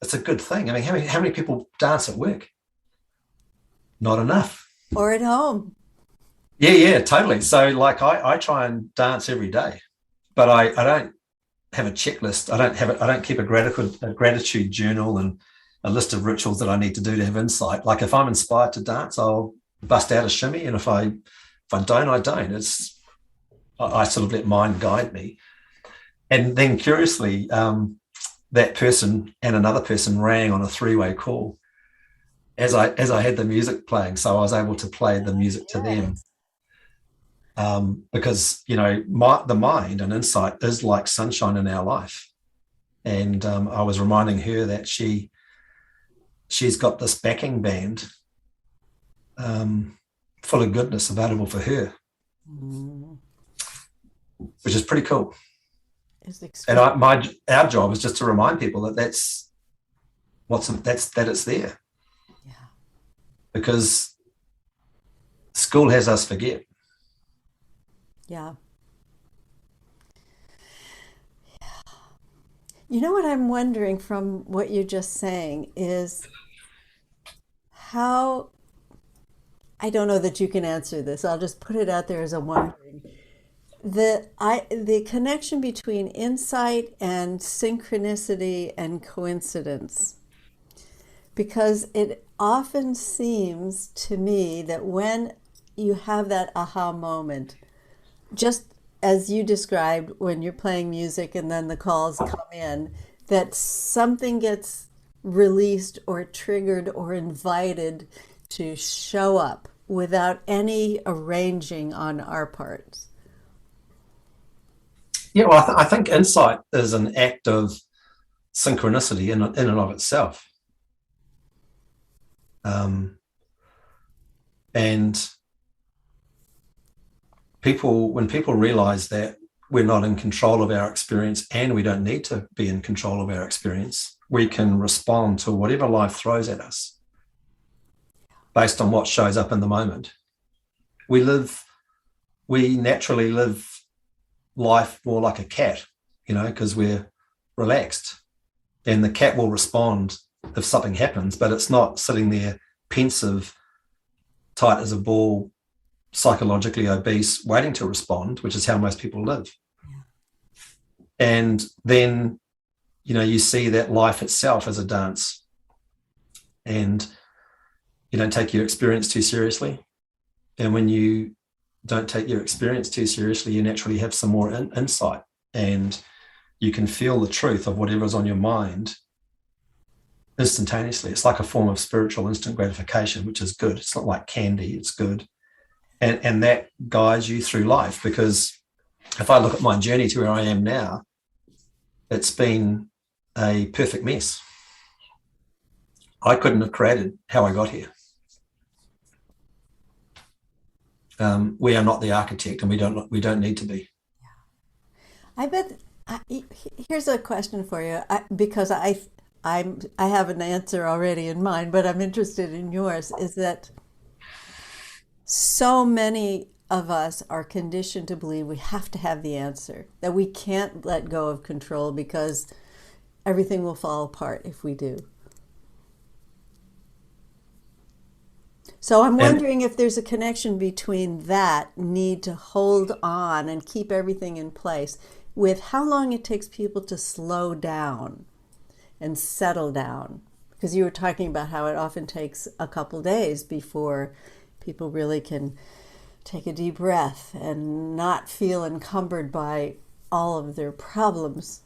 it's a good thing. I mean, how many people dance at work? Not enough. Or at home. Yeah, totally. So like I try and dance every day, but I don't have a checklist. I don't keep a gratitude journal and a list of rituals that I need to do to have insight. Like if I'm inspired to dance, I'll bust out a shimmy, and if I don't, I don't. I sort of let mind guide me. And then curiously, that person and another person rang on a three-way call as I had the music playing, so I was able to play the music to them. Because the mind and insight is like sunshine in our life, and I was reminding her that she's got this backing band full of goodness available for her, which is pretty cool. And our job is just to remind people that it's there. Yeah. Because school has us forget. Yeah. You know what I'm wondering from what you're just saying is how, I don't know that you can answer this. I'll just put it out there as a wondering. The connection between insight and synchronicity and coincidence. Because it often seems to me that when you have that aha moment, just as you described when you're playing music and then the calls come in, that something gets released or triggered or invited to show up without any arranging on our parts. Yeah, well, I think insight is an act of synchronicity in and of itself. And when people realize that we're not in control of our experience, and we don't need to be in control of our experience, we can respond to whatever life throws at us based on what shows up in the moment. We naturally live life more like a cat, because we're relaxed, and the cat will respond if something happens, but it's not sitting there pensive, tight as a ball, psychologically obese, waiting to respond, which is how most people live. And then, you see that life itself as a dance, and you don't take your experience too seriously. And when you don't take your experience too seriously, you naturally have some more insight, and you can feel the truth of whatever's on your mind instantaneously. It's like a form of spiritual instant gratification, which is good. It's not like candy, it's good. And that guides you through life, because if I look at my journey to where I am now, it's been a perfect mess. I couldn't have created how I got here. We are not the architect, and we don't need to be. I bet. Here's a question for you, because I have an answer already in mind, but I'm interested in yours. Is that so many of us are conditioned to believe we have to have the answer, that we can't let go of control because everything will fall apart if we do. So I'm wondering if there's a connection between that need to hold on and keep everything in place with how long it takes people to slow down and settle down. Because you were talking about how it often takes a couple days before people really can take a deep breath and not feel encumbered by all of their problems.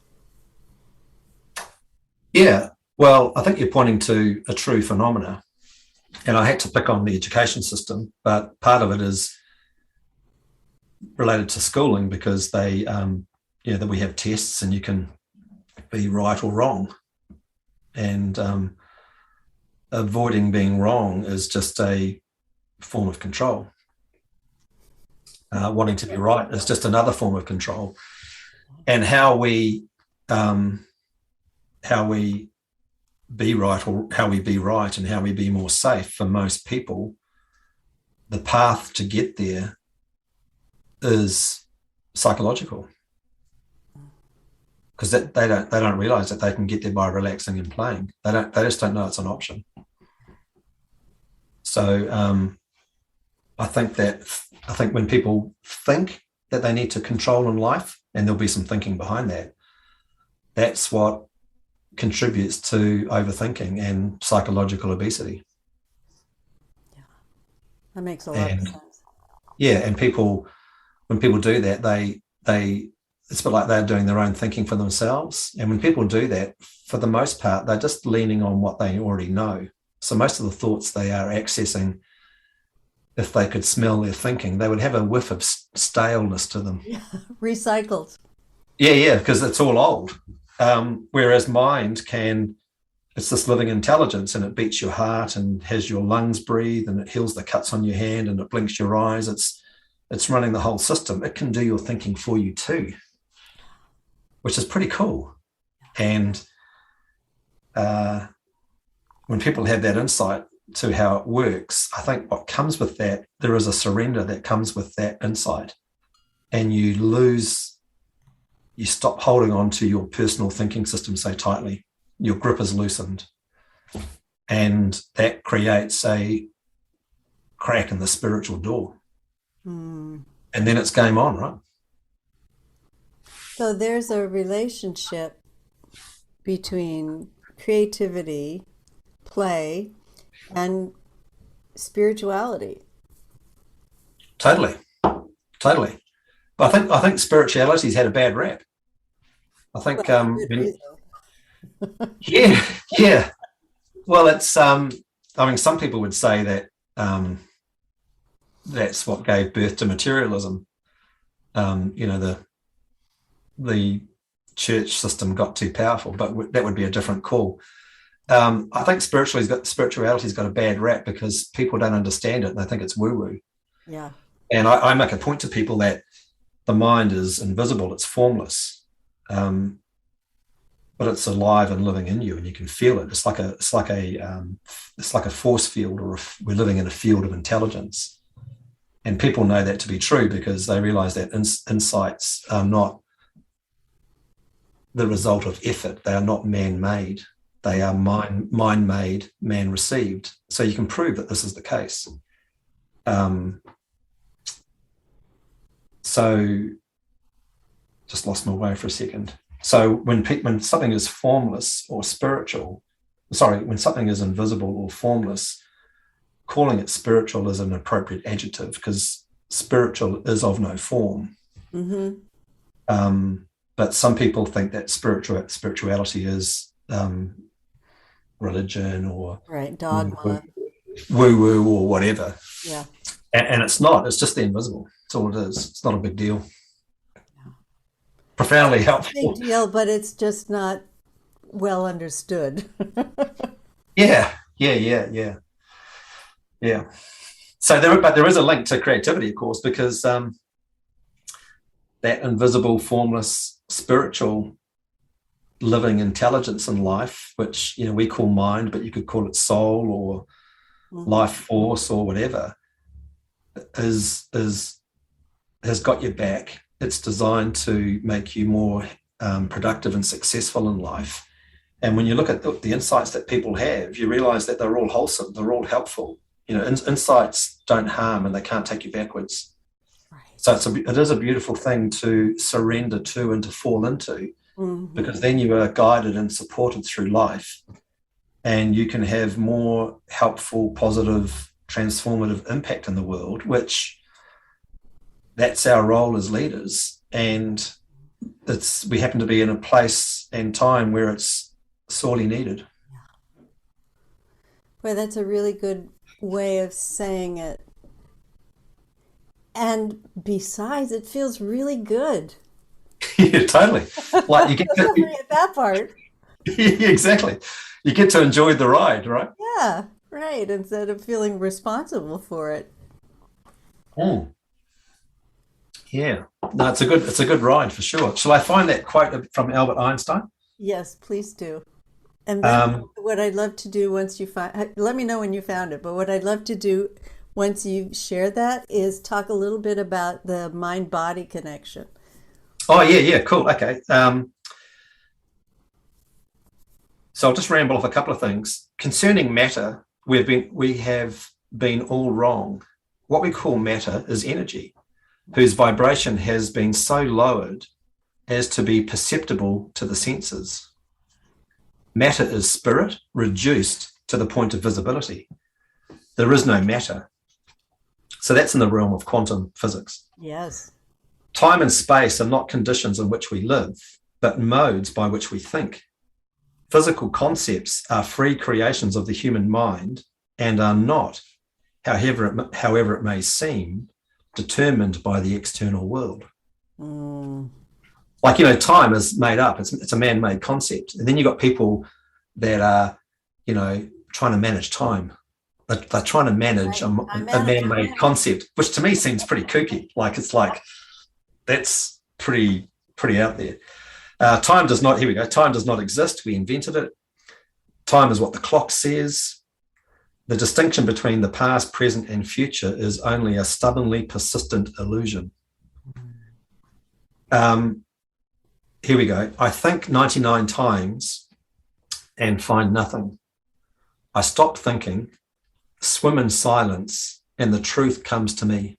Yeah, well, I think you're pointing to a true phenomena. And I hate to pick on the education system, but part of it is related to schooling, because they, that we have tests and you can be right or wrong. And avoiding being wrong is just a form of control. Wanting to be right is just another form of control. And how we be right, or how we be right and how we be more safe for most people, the path to get there is psychological, because they don't realize that they can get there by relaxing and playing. They just don't know it's an option. So I think when people think that they need to control in life, and there'll be some thinking behind that, that's what contributes to overthinking and psychological obesity. Yeah, that makes a lot of sense. Yeah, and when people do that, they it's a bit like they're doing their own thinking for themselves. And when people do that, for the most part, they're just leaning on what they already know. So most of the thoughts they are accessing, if they could smell their thinking, they would have a whiff of staleness to them. Yeah, recycled. Yeah, because it's all old. Whereas mind it's this living intelligence, and it beats your heart and has your lungs breathe, and it heals the cuts on your hand, and it blinks your eyes. It's running the whole system. It can do your thinking for you too, which is pretty cool. And when people have that insight to how it works, I think what comes with that, there is a surrender that comes with that insight, and you stop holding on to your personal thinking system so tightly. Your grip is loosened, and that creates a crack in the spiritual door. And then it's game on, right? So there's a relationship between creativity, play, and spirituality. Totally. But I think spirituality's had a bad rap. I think, yeah. Well, it's, some people would say that that's what gave birth to materialism. The church system got too powerful, but that would be a different call. I think spirituality's got a bad rap because people don't understand it, and they think it's woo-woo. Yeah. And I make a point to people that the mind is invisible, it's formless. but it's alive and living in you, and you can feel it. It's like a force field, or we're living in a field of intelligence. And people know that to be true because they realize that insights are not the result of effort. They are not man-made. They are mind-made, man-received. So you can prove that this is the case. So just lost my way for a second. So when something is formless or spiritual, when something is invisible or formless, calling it spiritual is an appropriate adjective because spiritual is of no form. But some people think that spirituality is religion or dogma, woo-woo or whatever. Yeah. And it's not. It's just the invisible. That's all it is. It's not a big deal. Yeah. Profoundly helpful. Big deal, but it's just not well understood. Yeah. So there is a link to creativity, of course, because that invisible, formless, spiritual living intelligence in life, which we call mind, but you could call it soul or life force or whatever, has got your back. It's designed to make you more productive and successful in life. And when you look at the insights that people have, you realize that they're all wholesome, they're all helpful. Insights don't harm and they can't take you backwards. Right. So it is a beautiful thing to surrender to and to fall into, because then you are guided and supported through life, and you can have more helpful, positive, transformative impact in the world, which that's our role as leaders. And we happen to be in a place and time where it's sorely needed. Well, that's a really good way of saying it. And besides, it feels really good. Yeah, totally. Like you get at that part. Yeah, exactly. You get to enjoy the ride, right? Yeah, right. Instead of feeling responsible for it. Yeah. No, it's a good ride for sure. Shall I find that quote from Albert Einstein? Yes, please do. And then what I'd love to do once you let me know when you found it, but what I'd love to do once you share that is talk a little bit about the mind-body connection. Oh, yeah, cool. Okay. So I'll just ramble off a couple of things. Concerning matter, we have been all wrong. What we call matter is energy, whose vibration has been so lowered as to be perceptible to the senses. Matter is spirit reduced to the point of visibility. There is no matter. So that's in the realm of quantum physics. Yes. Time and space are not conditions in which we live, but modes by which we think. Physical concepts are free creations of the human mind and are not, however it may seem, determined by the external world. Like, time is made up. It's a man-made concept. And then you've got people that are, trying to manage time. They're trying to manage a man-made concept, which to me seems pretty kooky. That's pretty out there. Time does not exist. We invented it. Time is what the clock says. The distinction between the past, present, and future is only a stubbornly persistent illusion. Here we go. I think 99 times and find nothing. I stop thinking, swim in silence, and the truth comes to me.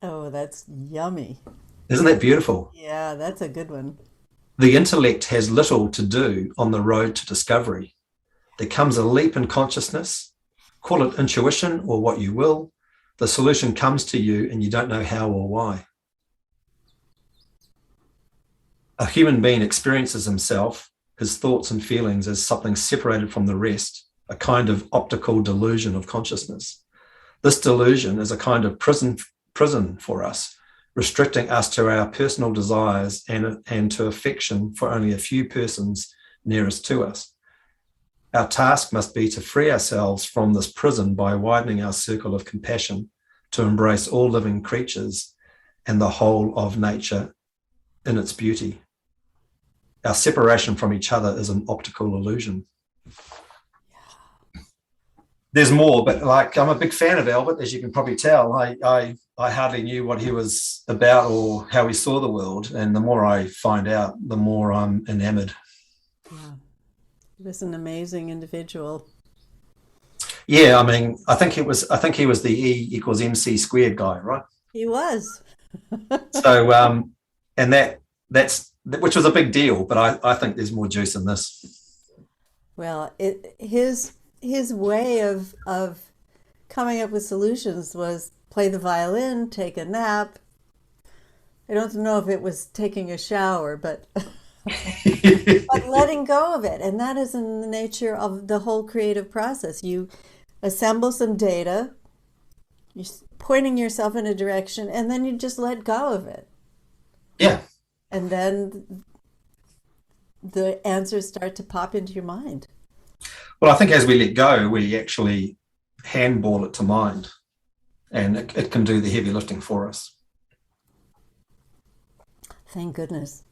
Oh, that's yummy. Isn't that beautiful? Yeah, that's a good one. The intellect has little to do on the road to discovery. There comes a leap in consciousness, call it intuition or what you will. The solution comes to you and you don't know how or why. A human being experiences himself, his thoughts and feelings as something separated from the rest, a kind of optical delusion of consciousness. This delusion is a kind of prison for us, restricting us to our personal desires and to affection for only a few persons nearest to us. Our task must be to free ourselves from this prison by widening our circle of compassion to embrace all living creatures and the whole of nature in its beauty. our separation from each other is an optical illusion. There's more, but like I'm a big fan of Albert, as you can probably tell. I hardly knew what he was about or how he saw the world, and the more I find out, the more I'm enamored. Yeah. He was an amazing individual. Yeah, I mean, I think he was the E equals MC squared guy, right? He was. So, and that's which was a big deal, but I think there's more juice in this. Well, his way of coming up with solutions was play the violin, take a nap. I don't know if it was taking a shower, but but letting go of it. And that is in the nature of the whole creative process. You assemble some data, you're pointing yourself in a direction, and then you just let go of it. Yeah. And then the answers start to pop into your mind. Well, I think as we let go, we actually handball it to mind, and it can do the heavy lifting for us. Thank goodness.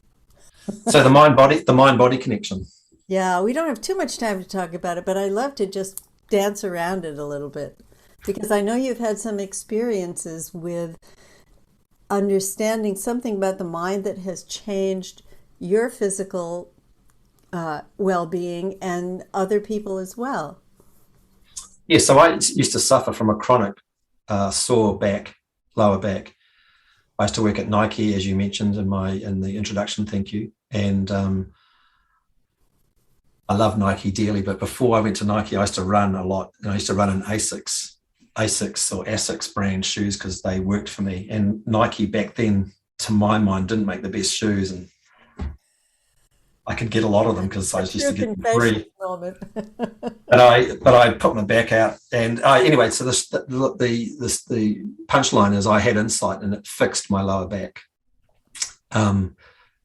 So the mind body connection. Yeah, we don't have too much time to talk about it, but I love to just dance around it a little bit because I know you've had some experiences with understanding something about the mind that has changed your physical well-being and other people as well. Yeah, so I used to suffer from a chronic sore back, lower back. I used to work at Nike, as you mentioned in the introduction. Thank you. And I love Nike dearly, but before I went to Nike, I used to run a lot, and I used to run in Asics or Asics brand shoes because they worked for me. And Nike back then, to my mind, didn't make the best shoes, and I could get a lot of them because I That's used to your get them confession free. moment. But I put my back out, and anyway. So the punchline is I had insight, and it fixed my lower back,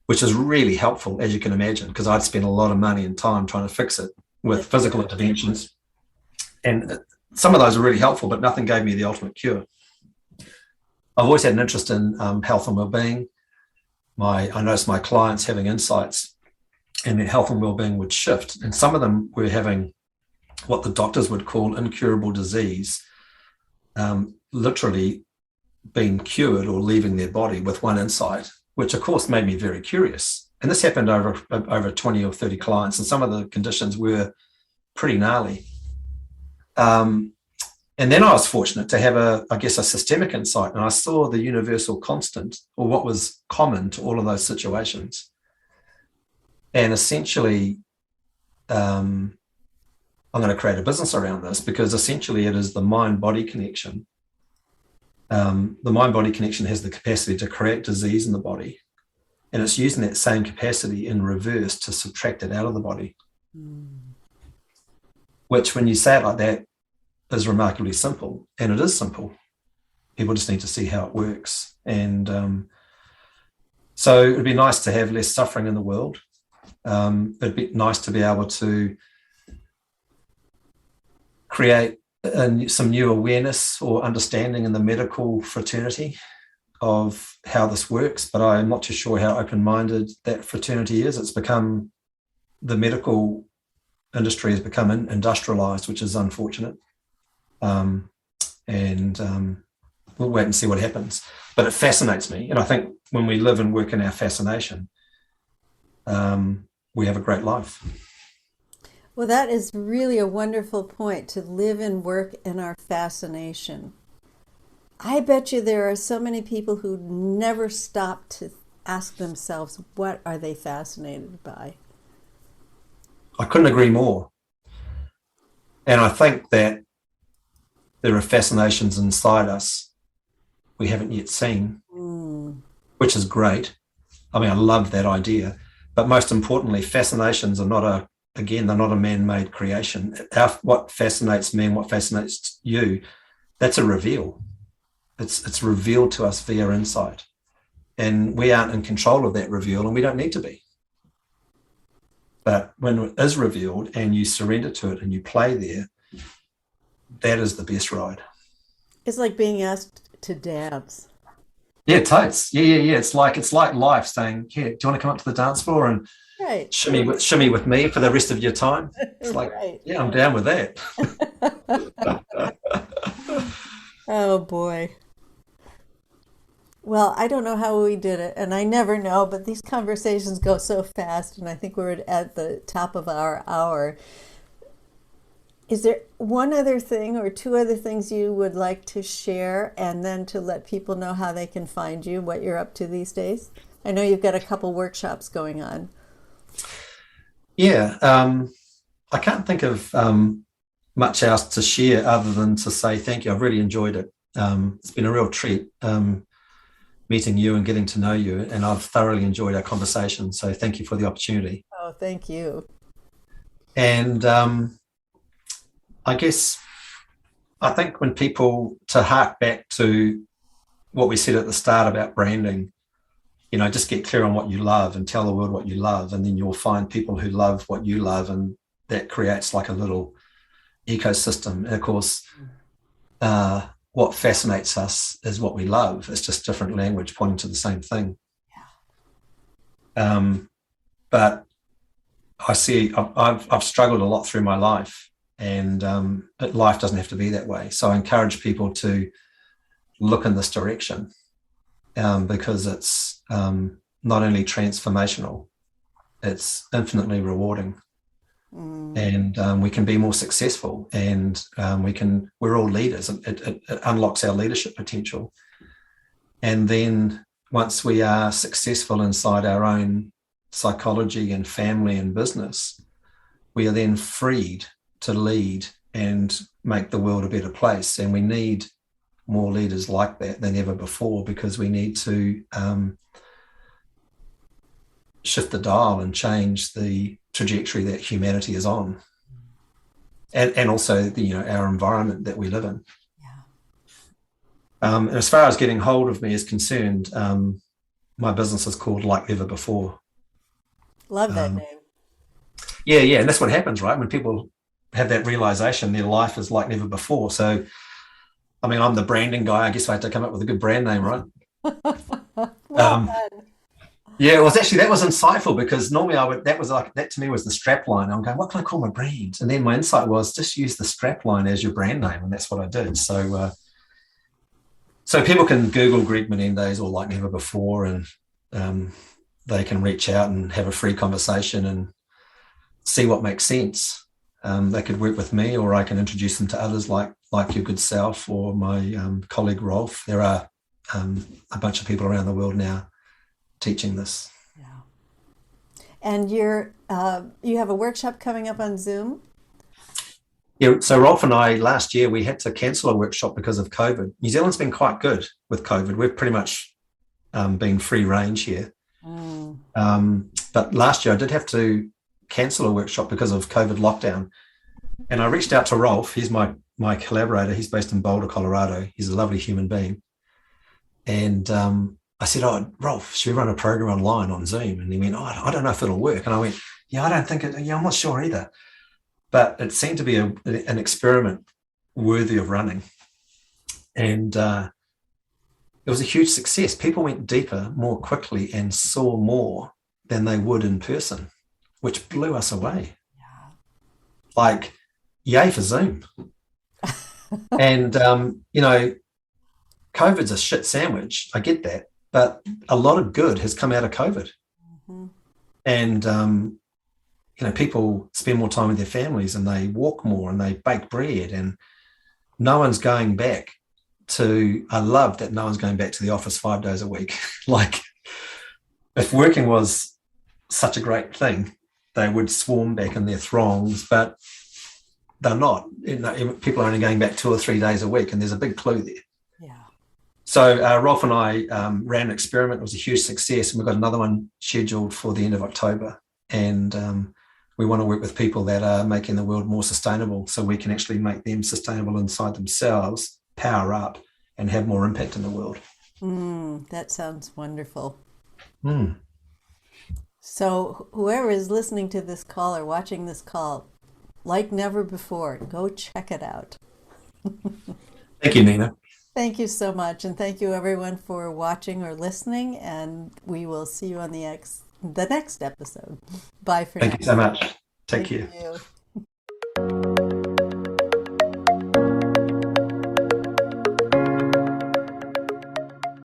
which is really helpful, as you can imagine, because I'd spent a lot of money and time trying to fix it with physical interventions, and some of those are really helpful, but nothing gave me the ultimate cure. I've always had an interest in health and well-being. I noticed my clients having insights, and their health and well-being would shift, and some of them were having what the doctors would call incurable disease, literally being cured or leaving their body with one insight, which of course made me very curious. And this happened over 20 or 30 clients, and some of the conditions were pretty gnarly. And then I was fortunate to have a systemic insight, and I saw the universal constant, or what was common to all of those situations. And essentially, I'm going to create a business around this because essentially it is the mind-body connection. The mind-body connection has the capacity to create disease in the body, and it's using that same capacity in reverse to subtract it out of the body. Which, when you say it like that, is remarkably simple, and it is simple. People just need to see how it works. And so it'd be nice to have less suffering in the world. It'd be nice to be able to create some new awareness or understanding in the medical fraternity of how this works, but I'm not too sure how open-minded that fraternity is. It's become, the medical industry has become industrialized, which is unfortunate. And we'll wait and see what happens. But it fascinates me. And I think when we live and work in our fascination, we have a great life. Well, that is really a wonderful point, to live and work in our fascination. I bet you there are so many people who never stop to ask themselves, what are they fascinated by? I couldn't agree more. And I think that there are fascinations inside us we haven't yet seen, which is great. I mean, I love that idea. But most importantly, fascinations are they're not a man-made creation. What fascinates me and what fascinates you, that's a reveal. It's revealed to us via insight. And we aren't in control of that reveal, and we don't need to be. But when it is revealed and you surrender to it and you play there, that is the best ride. It's like being asked to dance. Yeah, totes. Yeah. It's like life saying, "Yeah, do you want to come up to the dance floor and Right. shimmy with me for the rest of your time?" It's like, Right. yeah, I'm down with that. Oh boy. Well, I don't know how we did it, and I never know, but these conversations go so fast, and I think we're at the top of our hour. Is there one other thing or two other things you would like to share, and then to let people know how they can find you, what you're up to these days? I know you've got a couple workshops going on. Yeah, I can't think of much else to share other than to say thank you. I've really enjoyed it. It's been a real treat meeting you and getting to know you, and I've thoroughly enjoyed our conversation. So thank you for the opportunity. Oh, thank you. And I guess I think when people, to hark back to what we said at the start about branding, just get clear on what you love and tell the world what you love, and then you'll find people who love what you love, and that creates like a little ecosystem. And of course, what fascinates us is what we love. It's just different language pointing to the same thing. But I see I've struggled a lot through my life, and life doesn't have to be that way. So I encourage people to look in this direction, because it's not only transformational, it's infinitely rewarding, and we can be more successful, and we're all leaders, and it unlocks our leadership potential. And then once we are successful inside our own psychology and family and business, we are then freed to lead and make the world a better place. And we need more leaders like that than ever before, because we need to shift the dial and change the trajectory that humanity is on, and also our environment that we live in. And as far as getting hold of me is concerned, my business is called Like Never Before. Love that name. Yeah, and that's what happens, right? When people have that realization, their life is like never before. So, I mean, I'm the branding guy. I guess I had to come up with a good brand name, right? Well Um, done. yeah, it was actually, that was insightful, because normally that to me was the strap line. I'm going, what can I call my brand? And then my insight was just use the strap line as your brand name, and that's what I did. So people can Google Greg Menendez or Like Never Before, and they can reach out and have a free conversation and see what makes sense. They could work with me, or I can introduce them to others like your good self or my colleague Rolf. There are a bunch of people around the world now teaching this. Yeah. And you have a workshop coming up on Zoom? Yeah, so Rolf and I, last year, we had to cancel a workshop because of COVID. New Zealand's been quite good with COVID. We've pretty much been free range here. But last year I did have to cancel a workshop because of COVID lockdown. And I reached out to Rolf. He's my collaborator. He's based in Boulder, Colorado. He's a lovely human being. And I said, "Oh, Rolf, should we run a program online on Zoom?" And he went, "Oh, I don't know if it'll work." And I went, "Yeah, I don't think it, yeah, I'm not sure either." But it seemed to be an experiment worthy of running. And it was a huge success. People went deeper more quickly and saw more than they would in person, which blew us away. Like, yay for Zoom. And, COVID's a shit sandwich. I get that. But a lot of good has come out of COVID. And, people spend more time with their families, and they walk more, and they bake bread, and no one's going back I love that no one's going back to the office 5 days a week. Like, if working was such a great thing, they would swarm back in their throngs, but they're not. People are only going back 2 or 3 days a week, and there's a big clue there. Yeah. So Rolf and I ran an experiment. It was a huge success, and we've got another one scheduled for the end of October. And we want to work with people that are making the world more sustainable, so we can actually make them sustainable inside themselves, power up, and have more impact in the world. That sounds wonderful. Mm. So whoever is listening to this call or watching this call, like never before, go check it out. Thank you, Nina. Thank you so much. And thank you everyone for watching or listening. And we will see you on the next episode. Bye for now. Thank you so much. Take Thank care. you.